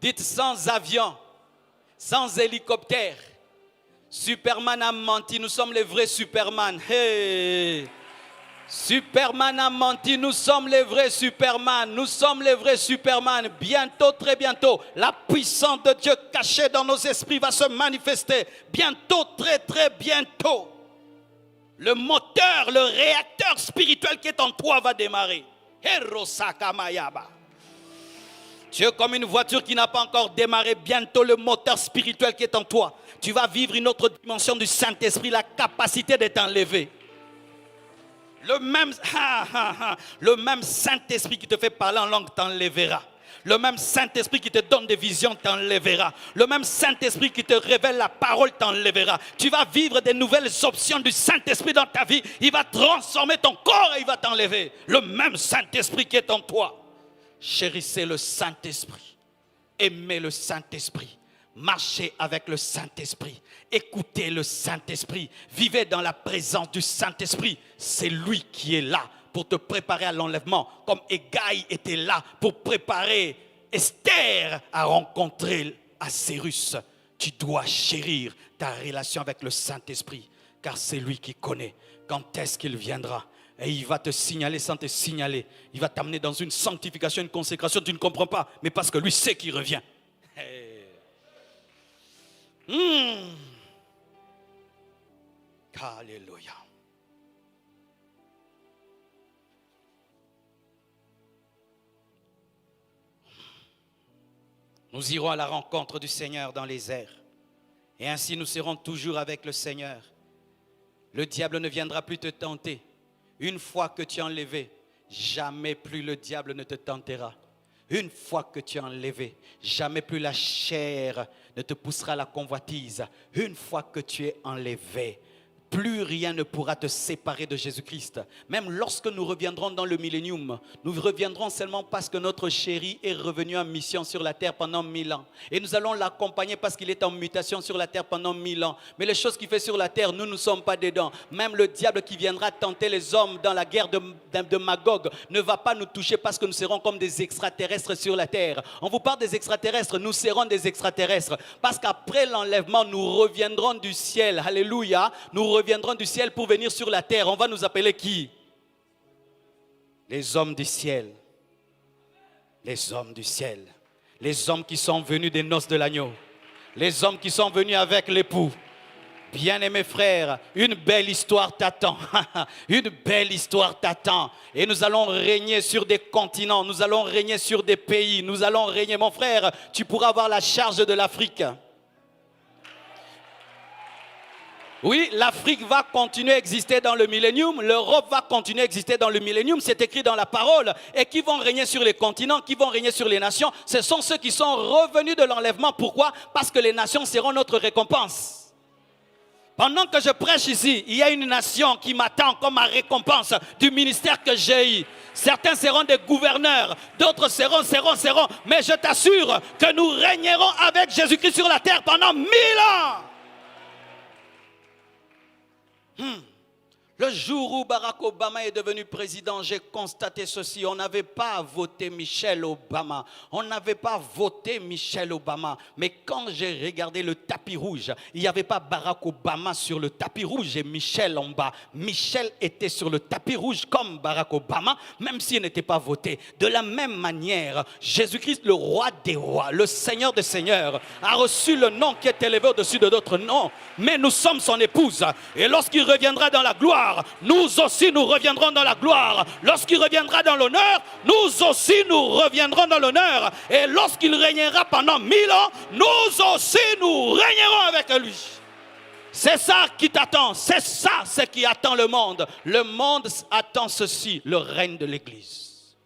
Dites sans avion, sans hélicoptère. Superman a menti, nous sommes les vrais Superman. Hey! Superman a menti, nous sommes les vrais Superman, nous sommes les vrais Superman. Bientôt, très bientôt, la puissance de Dieu cachée dans nos esprits va se manifester. Bientôt, très très bientôt. Le moteur, le réacteur spirituel qui est en toi va démarrer. Tu es comme une voiture qui n'a pas encore démarré. Bientôt, le moteur spirituel qui est en toi. Tu vas vivre une autre dimension du Saint-Esprit, la capacité d'être enlevé. Le même Saint-Esprit qui te fait parler en langue t'enlèvera. Le même Saint-Esprit qui te donne des visions t'enlèvera. Le même Saint-Esprit qui te révèle la parole t'enlèvera. Tu vas vivre des nouvelles options du Saint-Esprit dans ta vie. Il va transformer ton corps et il va t'enlever. Le même Saint-Esprit qui est en toi. Chérissez le Saint-Esprit. Aimez le Saint-Esprit. Marchez avec le Saint-Esprit. Écoutez le Saint-Esprit. Vivez dans la présence du Saint-Esprit. C'est lui qui est là pour te préparer à l'enlèvement. Comme Hégai était là pour préparer Esther à rencontrer Assyrus. Tu dois chérir ta relation avec le Saint-Esprit. Car c'est lui qui connaît quand est-ce qu'il viendra. Et il va te signaler sans te signaler. Il va t'amener dans une sanctification, une consécration. Tu ne comprends pas. Mais parce que lui sait qu'il revient. Hey. Alléluia. Nous irons à la rencontre du Seigneur dans les airs. Et ainsi nous serons toujours avec le Seigneur. Le diable ne viendra plus te tenter. Une fois que tu es enlevé, jamais plus le diable ne te tentera. Une fois que tu es enlevé, jamais plus la chair ne te poussera à la convoitise. Une fois que tu es enlevé, plus rien ne pourra te séparer de Jésus-Christ. Même lorsque nous reviendrons dans le millénium, nous reviendrons seulement parce que notre chéri est revenu en mission sur la terre pendant 1000 ans. Et nous allons l'accompagner parce qu'il est en mutation sur la terre pendant 1000 ans. Mais les choses qu'il fait sur la terre, nous ne sommes pas dedans. Même le diable qui viendra tenter les hommes dans la guerre de Magog ne va pas nous toucher parce que nous serons comme des extraterrestres sur la terre. On vous parle des extraterrestres, nous serons des extraterrestres. Parce qu'après l'enlèvement, nous reviendrons du ciel. Alléluia. Nous reviendrons du ciel pour venir sur la terre. On va nous appeler qui? Les hommes du ciel. Les hommes du ciel. Les hommes qui sont venus des noces de l'agneau. Les hommes qui sont venus avec l'époux. Bien-aimés frères, une belle histoire t'attend. Une belle histoire t'attend. Et nous allons régner sur des continents. Nous allons régner sur des pays. Nous allons régner. Mon frère, tu pourras avoir la charge de l'Afrique. Oui, l'Afrique va continuer à exister dans le millénium, l'Europe va continuer à exister dans le millénium, c'est écrit dans la parole. Et qui vont régner sur les continents, qui vont régner sur les nations, ce sont ceux qui sont revenus de l'enlèvement. Pourquoi? Parce que les nations seront notre récompense. Pendant que je prêche ici, il y a une nation qui m'attend comme ma récompense du ministère que j'ai eu. Certains seront des gouverneurs, d'autres seront. Mais je t'assure que nous régnerons avec Jésus-Christ sur la terre pendant 1000 ans. Le jour où Barack Obama est devenu président, j'ai constaté ceci. On n'avait pas voté Michelle Obama. On n'avait pas voté Michelle Obama. Mais quand j'ai regardé le tapis rouge, il n'y avait pas Barack Obama sur le tapis rouge et Michelle en bas. Michelle était sur le tapis rouge comme Barack Obama, même s'il n'était pas voté. De la même manière, Jésus-Christ, le roi des rois, le Seigneur des seigneurs, a reçu le nom qui est élevé au-dessus de d'autres noms. Mais nous sommes son épouse. Et lorsqu'il reviendra dans la gloire, nous aussi nous reviendrons dans la gloire. Lorsqu'il reviendra dans l'honneur, nous aussi nous reviendrons dans l'honneur. Et lorsqu'il régnera pendant 1000 ans, nous aussi nous régnerons avec lui. C'est ça qui t'attend. C'est ça ce qui attend le monde. Le monde attend ceci, le règne de l'Église.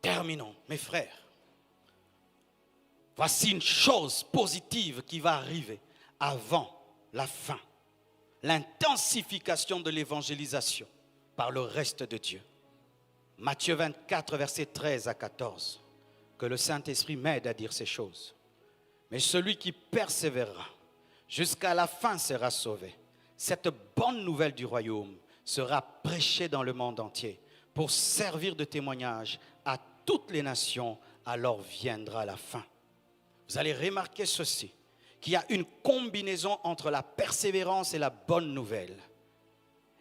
Terminons, mes frères. Voici une chose positive qui va arriver avant la fin. L'intensification de l'évangélisation par le reste de Dieu. Matthieu 24, versets 13 à 14. Que le Saint-Esprit m'aide à dire ces choses. Mais celui qui persévérera jusqu'à la fin sera sauvé. Cette bonne nouvelle du royaume sera prêchée dans le monde entier pour servir de témoignage à toutes les nations. Alors viendra la fin. Vous allez remarquer ceci, qu'il y a une combinaison entre la persévérance et la bonne nouvelle.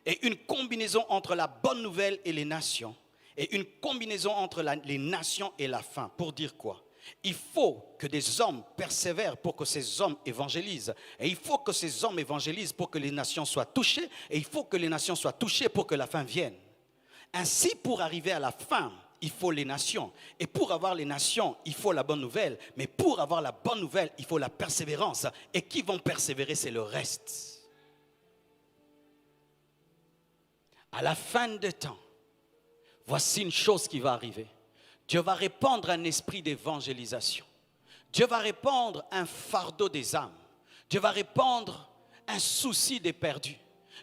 Et une combinaison entre la bonne nouvelle et les nations. Et une combinaison entre les nations et la fin. Pour dire quoi? Il faut que des hommes persévèrent pour que ces hommes évangélisent. Et il faut que ces hommes évangélisent pour que les nations soient touchées. Et il faut que les nations soient touchées pour que la fin vienne. Ainsi, pour arriver à la fin, il faut les nations. Et pour avoir les nations, il faut la bonne nouvelle. Mais pour avoir la bonne nouvelle, il faut la persévérance. Et qui vont persévérer, c'est le reste. À la fin des temps, voici une chose qui va arriver. Dieu va répandre un esprit d'évangélisation. Dieu va répandre un fardeau des âmes. Dieu va répandre un souci des perdus.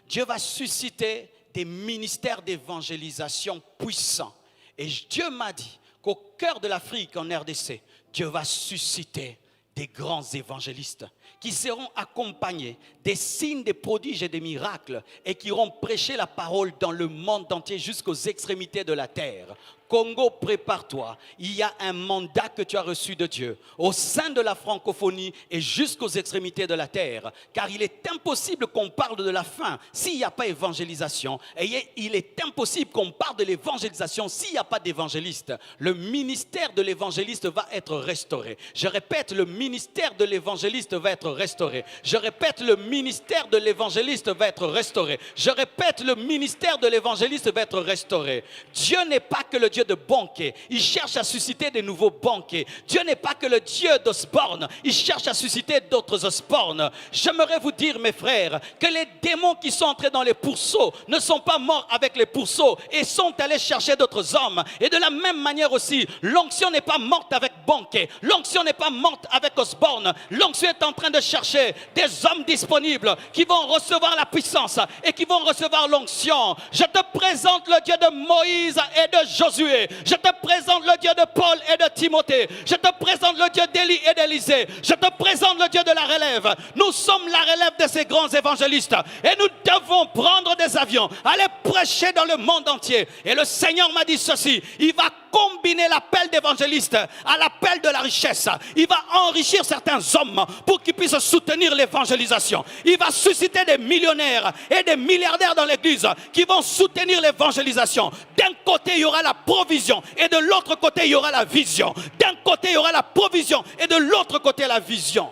Dieu va susciter des ministères d'évangélisation puissants. Et Dieu m'a dit qu'au cœur de l'Afrique, en RDC, Dieu va susciter des grands évangélistes qui seront accompagnés des signes, des prodiges et des miracles et qui iront prêcher la parole dans le monde entier jusqu'aux extrémités de la terre. Congo, prépare-toi. Il y a un mandat que tu as reçu de Dieu au sein de la francophonie et jusqu'aux extrémités de la terre. Car il est impossible qu'on parle de la fin s'il n'y a pas d'évangélisation. Et il est impossible qu'on parle de l'évangélisation s'il n'y a pas d'évangéliste. Le ministère de l'évangéliste va être restauré. Je répète, le ministère de l'évangéliste va être restauré. Je répète, le ministère de l'évangéliste va être restauré. Je répète, le ministère de l'évangéliste va être restauré. Dieu n'est pas que le Dieu Dieu de banquets. Il cherche à susciter de nouveaux banquets. Dieu n'est pas que le Dieu d'Osborne. Il cherche à susciter d'autres Osborne. J'aimerais vous dire, mes frères, que les démons qui sont entrés dans les pourceaux ne sont pas morts avec les pourceaux et sont allés chercher d'autres hommes. Et de la même manière aussi, l'onction n'est pas morte avec banquet. L'onction n'est pas morte avec Osborne. L'onction est en train de chercher des hommes disponibles qui vont recevoir la puissance et qui vont recevoir l'onction. Je te présente le Dieu de Moïse et de Josué. Je te présente le Dieu de Paul et de Timothée. Je te présente le Dieu d'Élie et d'Élisée. Je te présente le Dieu de la relève. Nous sommes la relève de ces grands évangélistes et nous devons prendre des avions, aller prêcher dans le monde entier. Et le Seigneur m'a dit ceci: il va combiner l'appel d'évangéliste à l'appel de la richesse. Il va enrichir certains hommes pour qu'ils puissent soutenir l'évangélisation. Il va susciter des millionnaires et des milliardaires dans l'église qui vont soutenir l'évangélisation. D'un côté, il y aura la provision et de l'autre côté, il y aura la vision. D'un côté, il y aura la provision et de l'autre côté, la vision.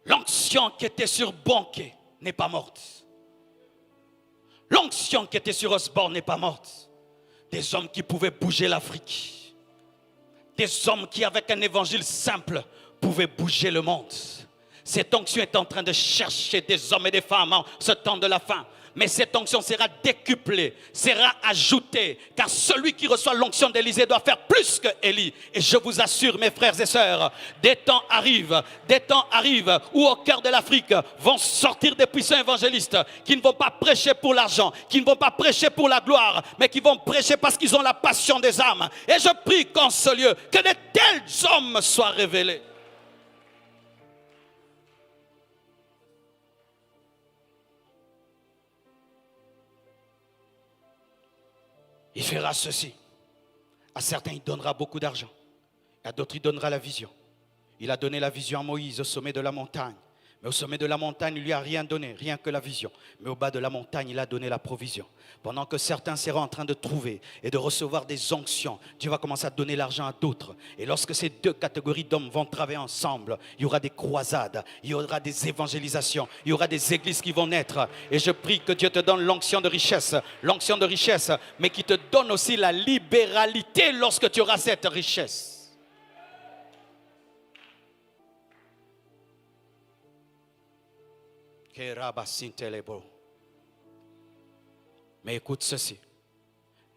L'onction qui était sur banquet n'est pas morte. L'onction qui était sur Osborne n'est pas morte. Des hommes qui pouvaient bouger l'Afrique. Des hommes qui, avec un évangile simple, pouvaient bouger le monde. Cette onction est en train de chercher des hommes et des femmes en ce temps de la fin. Mais cette onction sera décuplée, sera ajoutée, car celui qui reçoit l'onction d'Élisée doit faire plus que Élie. Et je vous assure, mes frères et sœurs, des temps arrivent où au cœur de l'Afrique vont sortir des puissants évangélistes qui ne vont pas prêcher pour l'argent, qui ne vont pas prêcher pour la gloire, mais qui vont prêcher parce qu'ils ont la passion des âmes. Et je prie qu'en ce lieu, que de tels hommes soient révélés. Il fera ceci. À certains, il donnera beaucoup d'argent. À d'autres, il donnera la vision. Il a donné la vision à Moïse au sommet de la montagne. Mais au sommet de la montagne, il ne lui a rien donné, rien que la vision. Mais au bas de la montagne, il a donné la provision. Pendant que certains seront en train de trouver et de recevoir des onctions, Dieu va commencer à donner l'argent à d'autres. Et lorsque ces deux catégories d'hommes vont travailler ensemble, il y aura des croisades, il y aura des évangélisations, il y aura des églises qui vont naître. Et je prie que Dieu te donne l'onction de richesse, mais qui te donne aussi la libéralité lorsque tu auras cette richesse. Mais écoute ceci,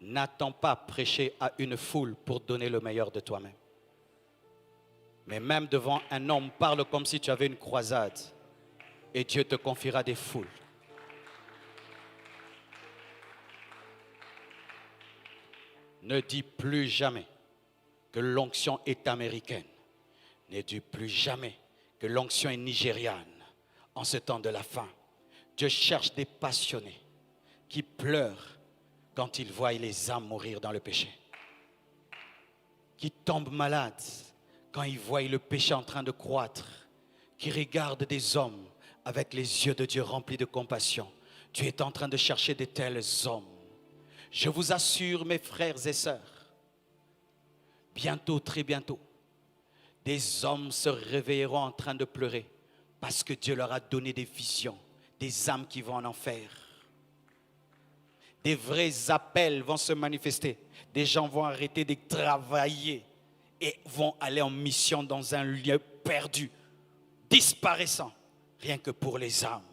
n'attends pas prêcher à une foule pour donner le meilleur de toi-même. Mais même devant un homme, parle comme si tu avais une croisade et Dieu te confiera des foules. Ne dis plus jamais que l'onction est américaine. Ne dis plus jamais que l'onction est nigériane. En ce temps de la fin, Dieu cherche des passionnés qui pleurent quand ils voient les âmes mourir dans le péché. Qui tombent malades quand ils voient le péché en train de croître. Qui regardent des hommes avec les yeux de Dieu remplis de compassion. Dieu est en train de chercher de tels hommes. Je vous assure, mes frères et sœurs, bientôt, très bientôt, des hommes se réveilleront en train de pleurer. Parce que Dieu leur a donné des visions, des âmes qui vont en enfer. Des vrais appels vont se manifester. Des gens vont arrêter de travailler et vont aller en mission dans un lieu perdu, disparaissant, rien que pour les âmes.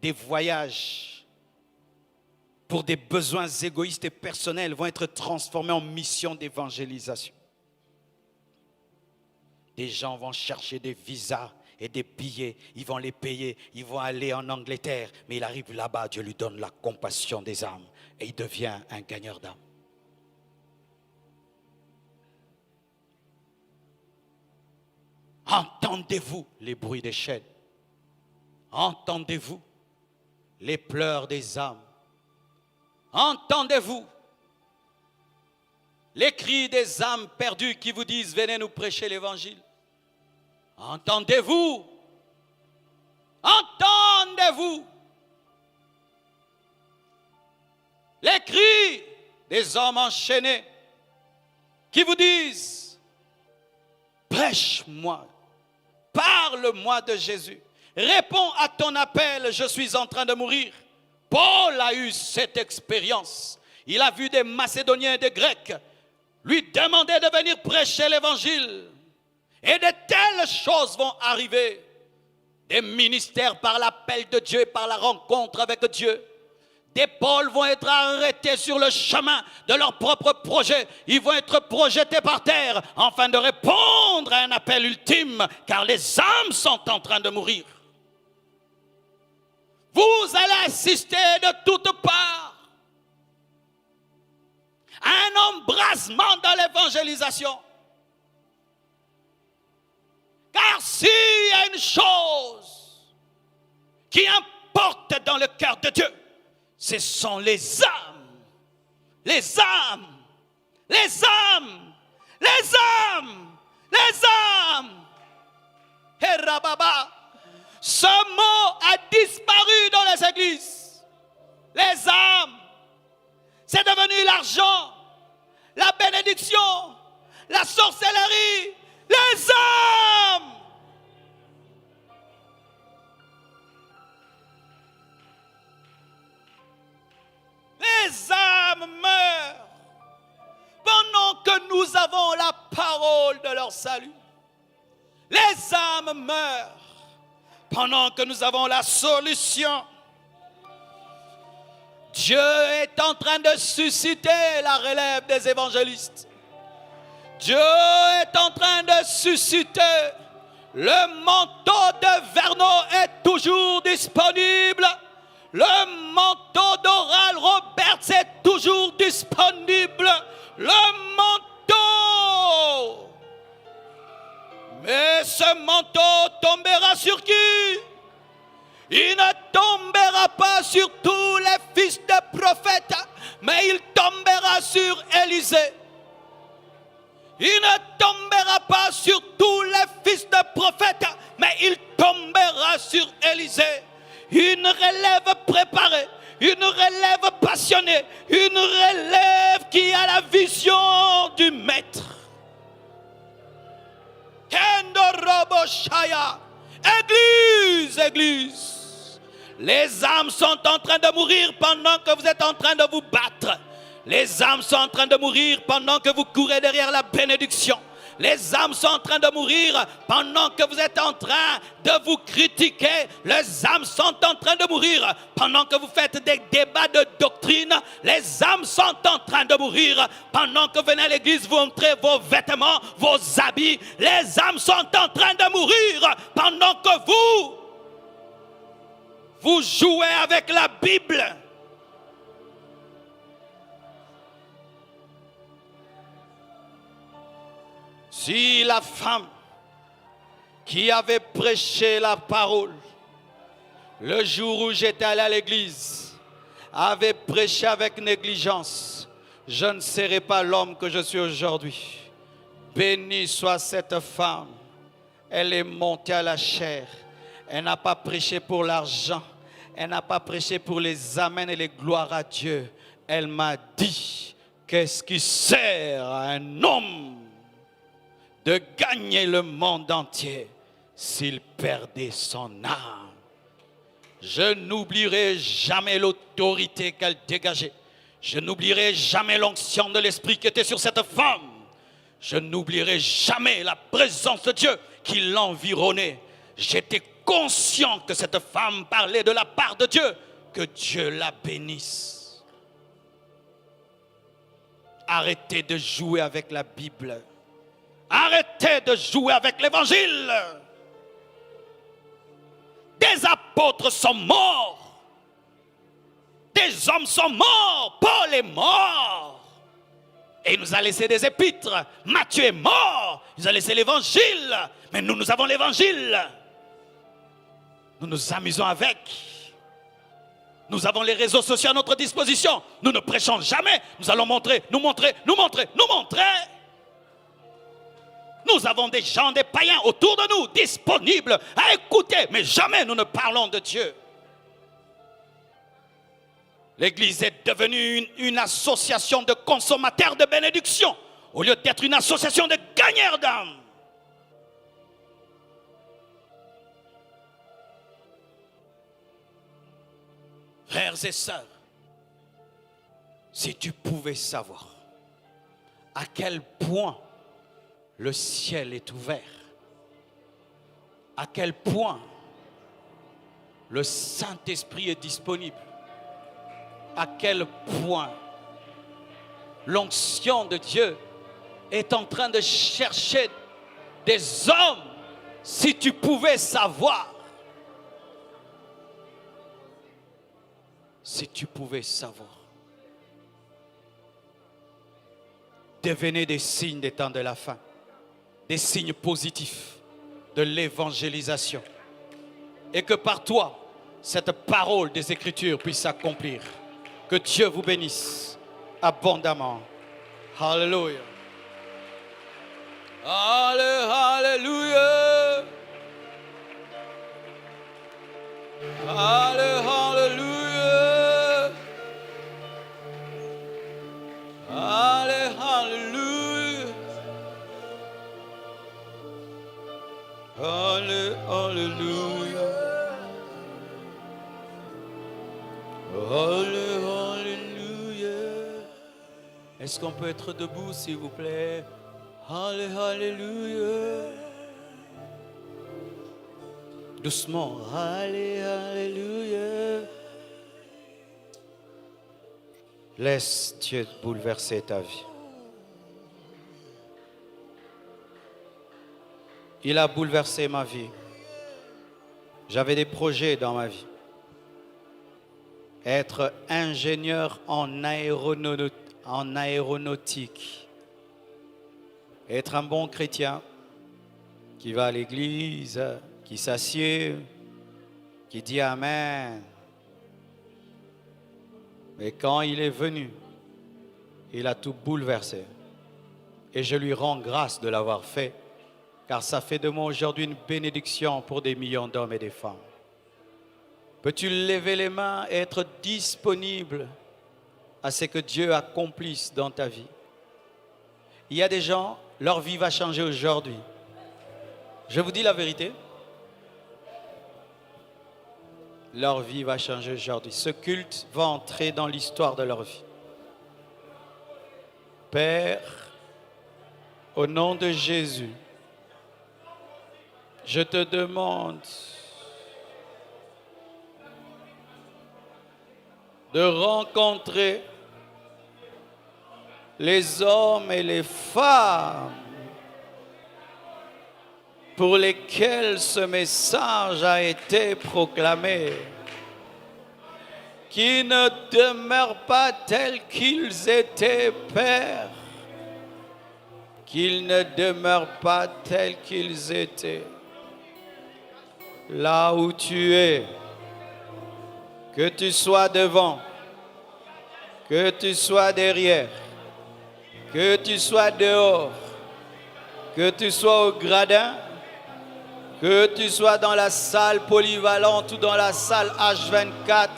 Des voyages pour des besoins égoïstes et personnels vont être transformés en mission d'évangélisation. Des gens vont chercher des visas et des billets, ils vont les payer, ils vont aller en Angleterre, mais il arrive là-bas, Dieu lui donne la compassion des âmes et il devient un gagneur d'âmes. Entendez-vous les bruits des chaînes? Entendez-vous les pleurs des âmes? Entendez-vous les cris des âmes perdues qui vous disent « Venez nous prêcher l'évangile ». Entendez-vous? Entendez-vous les cris des hommes enchaînés qui vous disent « Prêche-moi, parle-moi de Jésus ». Réponds à ton appel, je suis en train de mourir. Paul a eu cette expérience. Il a vu des Macédoniens et des Grecs lui demander de venir prêcher l'évangile. Et de telles choses vont arriver. Des ministères par l'appel de Dieu et par la rencontre avec Dieu. Des pôles vont être arrêtés sur le chemin de leur propre projet. Ils vont être projetés par terre afin de répondre à un appel ultime, car les âmes sont en train de mourir. Vous allez assister de toutes parts à un embrasement dans l'évangélisation. Car s'il y a une chose qui importe dans le cœur de Dieu, ce sont les âmes. Les âmes. Les âmes. Les âmes. Les âmes. Et Rababa, ce mot a disparu dans les églises. Les âmes. C'est devenu l'argent, la bénédiction, la sorcellerie. Les âmes. Les âmes meurent pendant que nous avons la parole de leur salut. Les âmes meurent pendant que nous avons la solution. Dieu est en train de susciter la relève des évangélistes. Dieu est en train de susciter. Le manteau de Vernon est toujours disponible. Le manteau d'Oral Roberts est toujours disponible. Le manteau. Mais ce manteau tombera sur qui? Il ne tombera pas sur tous les fils de prophètes, mais il tombera sur Élisée. Il ne tombera pas sur tous les fils de prophètes, mais il tombera sur Élisée. Une relève préparée, une relève passionnée, une relève qui a la vision du maître. Église, église, les âmes sont en train de mourir pendant que vous êtes en train de vous battre. Les âmes sont en train de mourir pendant que vous courez derrière la bénédiction. Les âmes sont en train de mourir pendant que vous êtes en train de vous critiquer. Les âmes sont en train de mourir pendant que vous faites des débats de doctrine. Les âmes sont en train de mourir pendant que vous venez à l'église, vous montrez vos vêtements, vos habits. Les âmes sont en train de mourir pendant que vous jouez avec la Bible. Si la femme qui avait prêché la parole le jour où j'étais allé à l'église avait prêché avec négligence, je ne serais pas l'homme que je suis aujourd'hui. Béni soit cette femme. Elle est montée à la chair. Elle n'a pas prêché pour l'argent. Elle n'a pas prêché pour les amens et les gloires à Dieu. Elle m'a dit, qu'est-ce qui sert à un homme de gagner le monde entier s'il perdait son âme? Je n'oublierai jamais l'autorité qu'elle dégageait. Je n'oublierai jamais l'onction de l'Esprit qui était sur cette femme. Je n'oublierai jamais la présence de Dieu qui l'environnait. J'étais conscient que cette femme parlait de la part de Dieu. Que Dieu la bénisse. Arrêtez de jouer avec la Bible. Arrêtez de jouer avec l'évangile. Des apôtres sont morts. Des hommes sont morts. Paul est mort. Et il nous a laissé des épîtres. Matthieu est mort. Il nous a laissé l'évangile. Mais nous avons l'évangile. Nous nous amusons avec. Nous avons les réseaux sociaux à notre disposition. Nous ne prêchons jamais. Nous allons montrer, nous montrer, nous montrer, nous montrer. Nous avons des gens, des païens autour de nous, disponibles à écouter. Mais jamais nous ne parlons de Dieu. L'Église est devenue une association de consommateurs de bénédiction, au lieu d'être une association de gagneurs d'âmes. Frères et sœurs, si tu pouvais savoir à quel point le ciel est ouvert, à quel point le Saint-Esprit est disponible, à quel point l'onction de Dieu est en train de chercher des hommes, si tu pouvais savoir, si tu pouvais savoir. Devenez des signes des temps de la fin, des signes positifs de l'évangélisation, et que par toi, cette parole des Écritures puisse s'accomplir. Que Dieu vous bénisse abondamment. Alléluia. Alléluia. Alléluia. Alléluia. Alléluia. Alléluia. Est-ce qu'on peut être debout, s'il vous plaît? Alléluia. Doucement. Alléluia. Laisse Dieu bouleverser ta vie. Il a bouleversé ma vie. J'avais des projets dans ma vie. Être ingénieur en aéronautique. Être un bon chrétien qui va à l'église, qui s'assied, qui dit Amen. Mais quand il est venu, il a tout bouleversé. Et je lui rends grâce de l'avoir fait, car ça fait de moi aujourd'hui une bénédiction pour des millions d'hommes et des femmes. Peux-tu lever les mains et être disponible à ce que Dieu accomplisse dans ta vie? Il y a des gens, leur vie va changer aujourd'hui. Je vous dis la vérité. Leur vie va changer aujourd'hui. Ce culte va entrer dans l'histoire de leur vie. Père, au nom de Jésus, je te demande de rencontrer les hommes et les femmes pour lesquels ce message a été proclamé, qui ne demeurent pas tels qu'ils étaient, Père, qu'ils ne demeurent pas tels qu'ils étaient. Là où tu es, que tu sois devant, que tu sois derrière, que tu sois dehors, que tu sois au gradin, que tu sois dans la salle polyvalente ou dans la salle H24,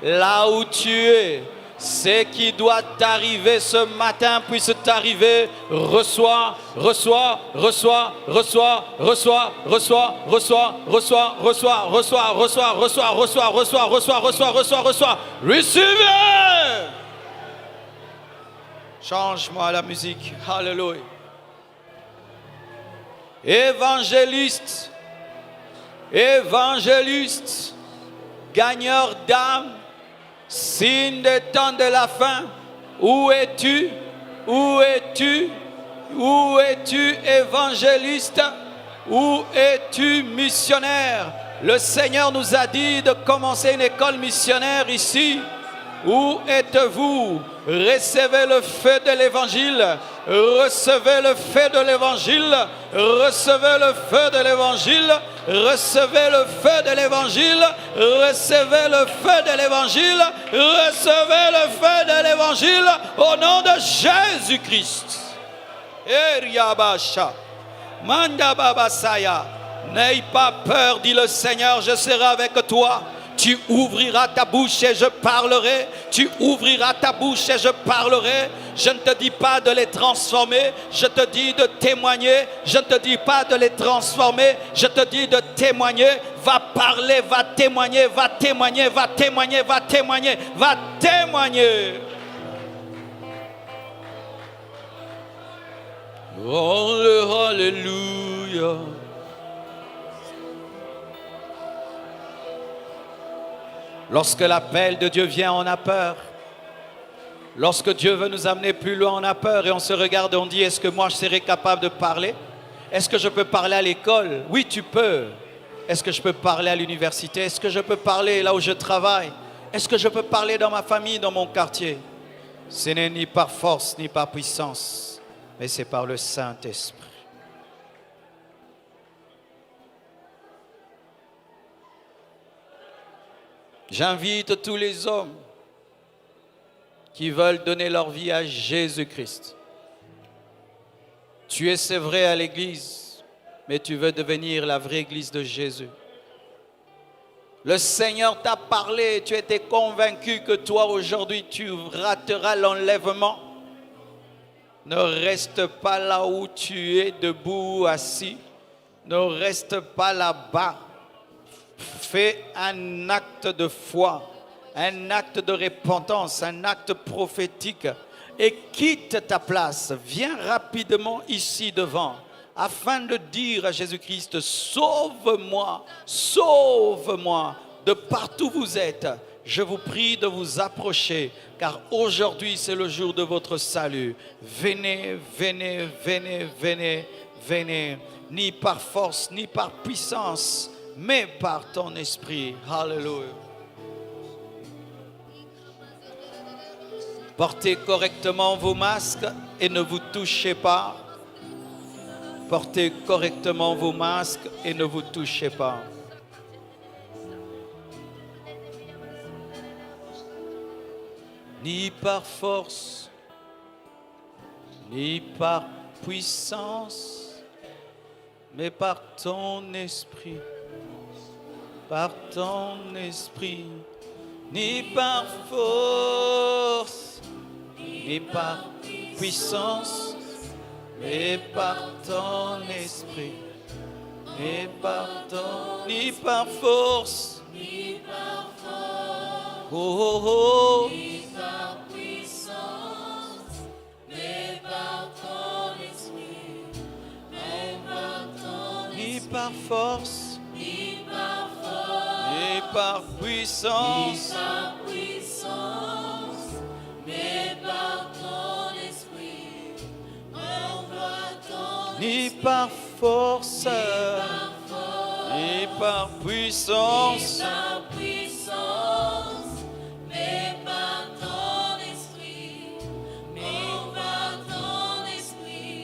là où tu es, ce qui doit t'arriver ce matin puisse t'arriver. Reçois, reçois, reçois, reçois, reçois, reçois, reçois, reçois, reçois, reçois, reçois, reçois, reçois, reçois, reçois, reçois, reçois, reçois. Recevez! Change-moi la musique. Alléluia. Évangéliste, évangéliste, gagneur d'âme, signe des temps de la fin. Où es-tu? Où es-tu? Où es-tu, évangéliste? Où es-tu, missionnaire? Le Seigneur nous a dit de commencer une école missionnaire ici. Où êtes-vous? Recevez le feu de l'évangile. Recevez le feu de l'évangile. Recevez le feu de l'évangile. Recevez le feu de l'évangile. Recevez le feu de l'évangile. Recevez le feu de l'évangile au nom de Jésus-Christ. Eriabasha. Mandababasaya. N'aie pas peur, dit le Seigneur, je serai avec toi. Tu ouvriras ta bouche et je parlerai. Tu ouvriras ta bouche et je parlerai. Je ne te dis pas de les transformer, je te dis de témoigner. Je ne te dis pas de les transformer, je te dis de témoigner. Va parler, va témoigner, va témoigner, va témoigner, va témoigner, va témoigner. Oh, alléluia. Lorsque l'appel de Dieu vient, on a peur. Lorsque Dieu veut nous amener plus loin, on a peur et on se regarde et on dit, est-ce que moi je serai capable de parler? Est-ce que je peux parler à l'école? Oui, tu peux. Est-ce que je peux parler à l'université? Est-ce que je peux parler là où je travaille? Est-ce que je peux parler dans ma famille, dans mon quartier? Ce n'est ni par force ni par puissance, mais c'est par le Saint-Esprit. J'invite tous les hommes qui veulent donner leur vie à Jésus-Christ. Tu es, c'est vrai, à l'église, mais tu veux devenir la vraie église de Jésus. Le Seigneur t'a parlé, tu étais convaincu que toi aujourd'hui tu rateras l'enlèvement. Ne reste pas là où tu es debout, assis. Ne reste pas là-bas. Fais un acte de foi, un acte de repentance, un acte prophétique et quitte ta place. Viens rapidement ici devant afin de dire à Jésus-Christ, sauve-moi, sauve-moi de partout où vous êtes. Je vous prie de vous approcher car aujourd'hui c'est le jour de votre salut. Venez, venez, venez, venez, venez, ni par force, ni par puissance, mais par ton esprit. Alléluia. Portez correctement vos masques et ne vous touchez pas. Portez correctement vos masques et ne vous touchez pas. Ni par force, ni par puissance, mais par ton esprit. Par ton esprit, ni par force, ni par puissance, mais par ton esprit, ni par force, ni par force, oh, oh, oh. Ni par puissance, mais par ton esprit, mais par ton esprit, ni par force. Ni par puissance, mais par ton esprit, envoie ton ni par force, ni par puissance, mais par ton esprit, envoie ton esprit.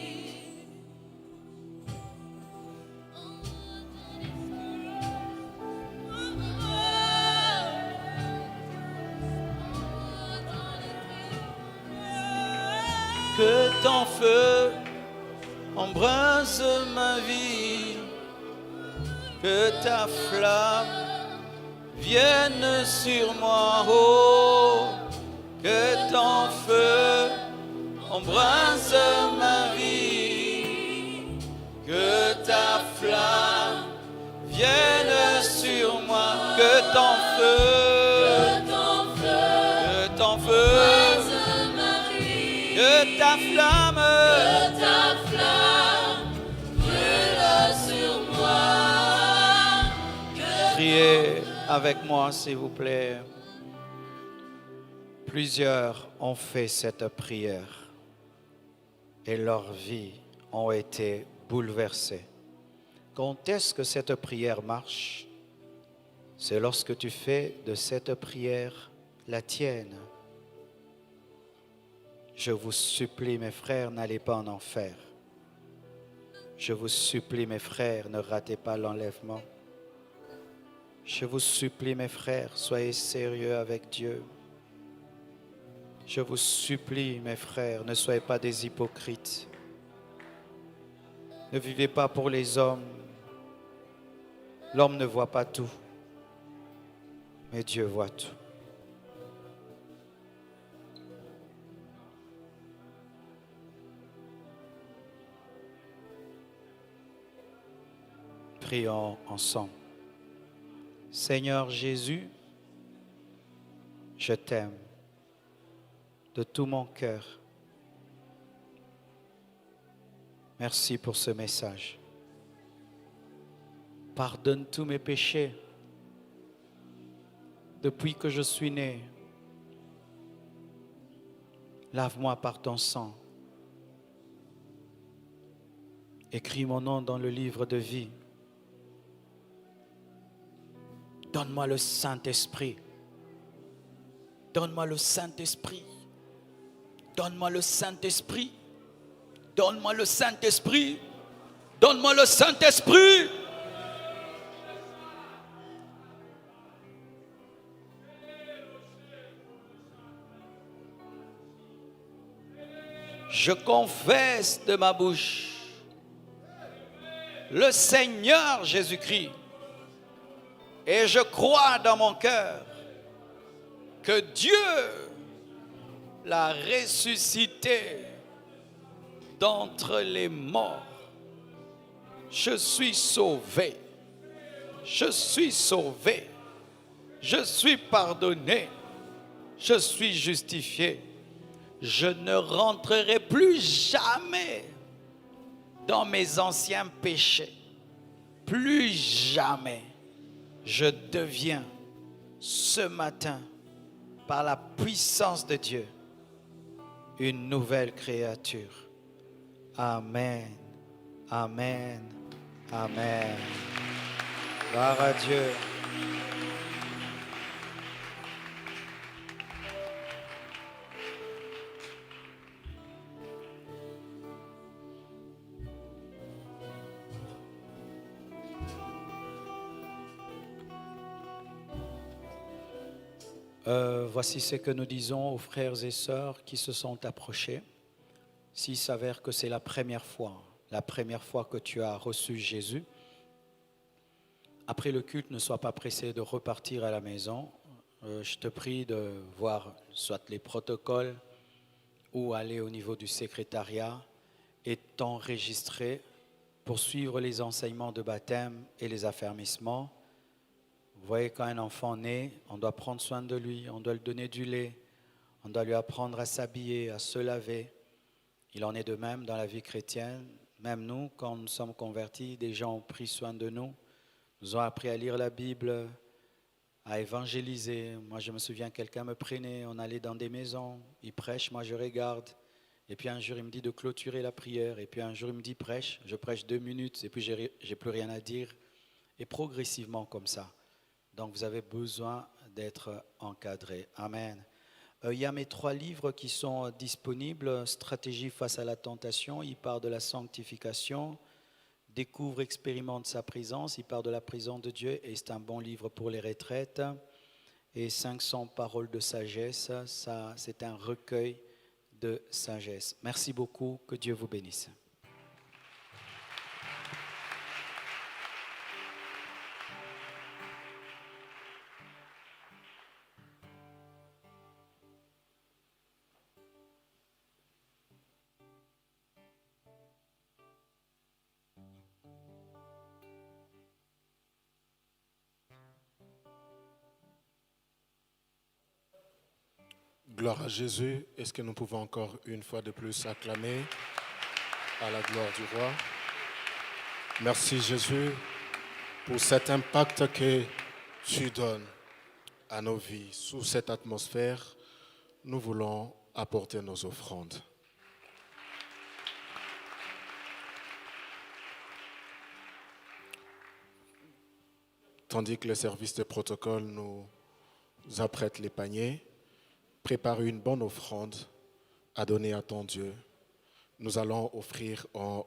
Que ton feu embrase ma vie, que ta flamme vienne sur moi, oh, que ton feu embrase ma vie, que ta flamme vienne sur moi, que ton feu, que ton feu, que ta flamme brûle sur moi. Priez avec moi, s'il vous plaît. Plusieurs ont fait cette prière et leurs vies ont été bouleversées. Quand est-ce que cette prière marche? C'est lorsque tu fais de cette prière la tienne. Je vous supplie, mes frères, n'allez pas en enfer. Je vous supplie, mes frères, ne ratez pas l'enlèvement. Je vous supplie, mes frères, soyez sérieux avec Dieu. Je vous supplie, mes frères, ne soyez pas des hypocrites. Ne vivez pas pour les hommes. L'homme ne voit pas tout. Mais Dieu voit tout. Prions ensemble. Seigneur Jésus, je t'aime de tout mon cœur. Merci pour ce message. Pardonne tous mes péchés depuis que je suis né. Lave-moi par ton sang. Écris mon nom dans le livre de vie. Donne-moi le Saint-Esprit. Donne-moi le Saint-Esprit. Donne-moi le Saint-Esprit. Donne-moi le Saint-Esprit. Donne-moi le Saint-Esprit. Je confesse de ma bouche le Seigneur Jésus-Christ et je crois dans mon cœur que Dieu l'a ressuscité d'entre les morts. Je suis sauvé. Je suis sauvé. Je suis pardonné. Je suis justifié. Je ne rentrerai plus jamais dans mes anciens péchés. Plus jamais. Je deviens ce matin, par la puissance de Dieu, une nouvelle créature. Amen. Amen. Amen. Gloire à Dieu. Voici ce que nous disons aux frères et sœurs qui se sont approchés. S'il s'avère que c'est la première fois que tu as reçu Jésus, après le culte, ne sois pas pressé de repartir à la maison. Je te prie de voir soit les protocoles ou aller au niveau du secrétariat et t'enregistrer pour suivre les enseignements de baptême et les affermissements. Vous voyez, quand un enfant naît, on doit prendre soin de lui, on doit lui donner du lait, on doit lui apprendre à s'habiller, à se laver. Il en est de même dans la vie chrétienne. Même nous, quand nous sommes convertis, des gens ont pris soin de nous, nous ont appris à lire la Bible, à évangéliser. Moi, je me souviens, quelqu'un me prenait, on allait dans des maisons, il prêche, moi je regarde. Et puis un jour, il me dit de clôturer la prière. Et puis un jour, il me dit prêche, je prêche 2 minutes et puis j'ai plus rien à dire. Et progressivement comme ça. Donc, vous avez besoin d'être encadré. Amen. Il y a mes 3 livres qui sont disponibles. Stratégie face à la tentation. Il part de la sanctification. Découvre, expérimente sa présence. Il part de la présence de Dieu. Et c'est un bon livre pour les retraites. Et 500 paroles de sagesse. Ça, c'est un recueil de sagesse. Merci beaucoup. Que Dieu vous bénisse. Gloire à Jésus. Est-ce que nous pouvons encore une fois de plus acclamer à la gloire du roi? Merci Jésus pour cet impact que tu donnes à nos vies. Sous cette atmosphère, nous voulons apporter nos offrandes. Tandis que le service de protocole nous apprête les paniers, prépare une bonne offrande à donner à ton Dieu. Nous allons offrir en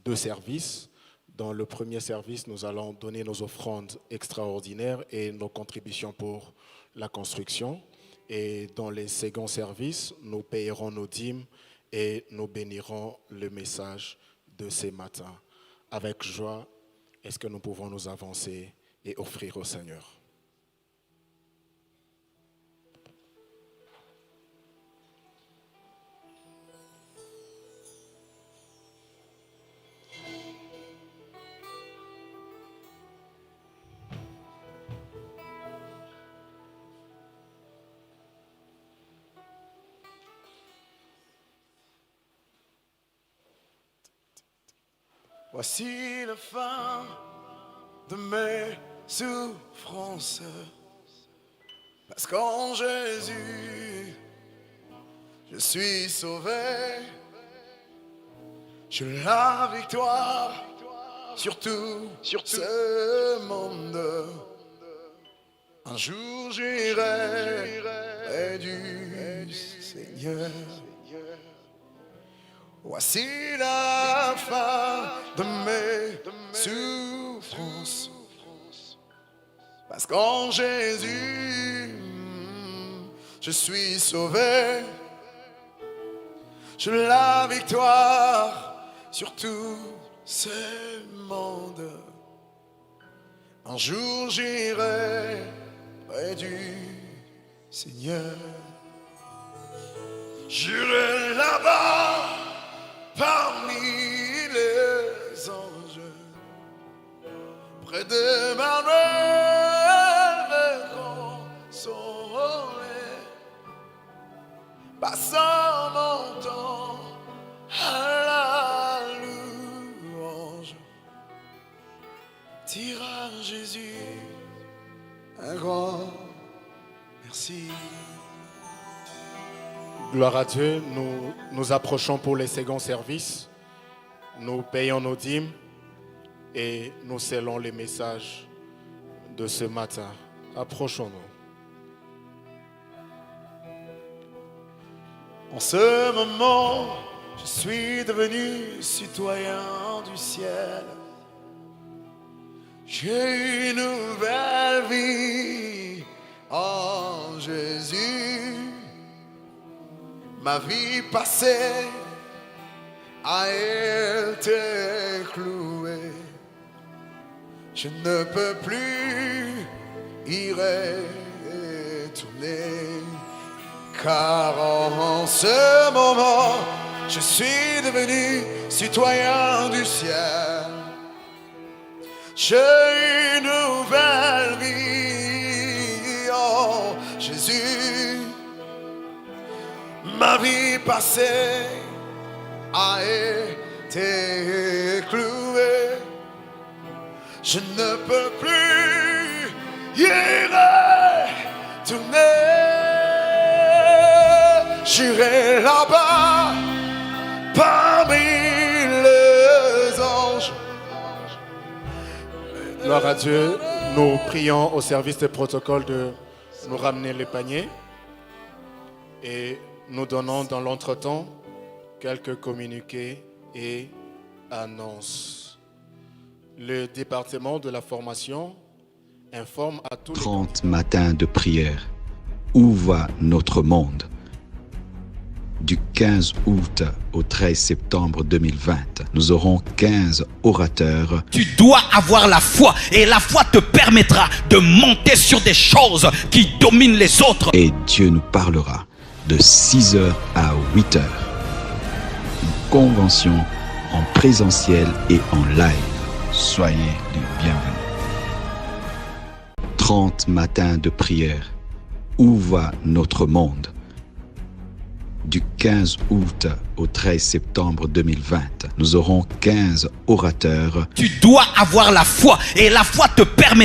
2 services. Dans le premier service, nous allons donner nos offrandes extraordinaires et nos contributions pour la construction. Et dans les seconds services, nous payerons nos dîmes et nous bénirons le message de ces matins. Avec joie, est-ce que nous pouvons nous avancer et offrir au Seigneur? Voici la fin de mes souffrances. Parce qu'en Jésus, je suis sauvé. J'ai la victoire sur tout ce monde. Un jour j'irai près du Seigneur. Voici la fin de mes souffrances. Parce qu'en Jésus, je suis sauvé. J'ai la victoire sur tout ce monde. Un jour j'irai près du Seigneur. J'irai là-bas parmi les anges, près de Manuel me consoler, passant mon temps à la louange. Dire à Jésus un grand merci. Gloire à Dieu, nous approchons pour les seconds services. Nous payons nos dîmes et nous scellons les messages de ce matin. Approchons-nous. En ce moment, je suis devenu citoyen du ciel. J'ai une nouvelle vie en Jésus. Ma vie passée a été clouée. Je ne peux plus y retourner. Car en ce moment, je suis devenu citoyen du ciel. J'ai une nouvelle vie en Jésus. Ma vie passée a été clouée. Je ne peux plus y retourner. J'irai là-bas parmi les anges. Gloire à Dieu, nous prions au service de protocole de nous ramener les paniers et nous donnons dans l'entretemps quelques communiqués et annonces. Le département de la formation informe à tous les 30 matins de prière. Où va notre monde? Du 15 août au 13 septembre 2020, nous aurons 15 orateurs. Tu dois avoir la foi et la foi te permettra de monter sur des choses qui dominent les autres. Et Dieu nous parlera de 6h à 8h. Une convention en présentiel et en live. Soyez les bienvenus. 30 matins de prière. Où va notre monde? Du 15 août au 13 septembre 2020, nous aurons 15 orateurs. Tu dois avoir la foi et la foi te permettra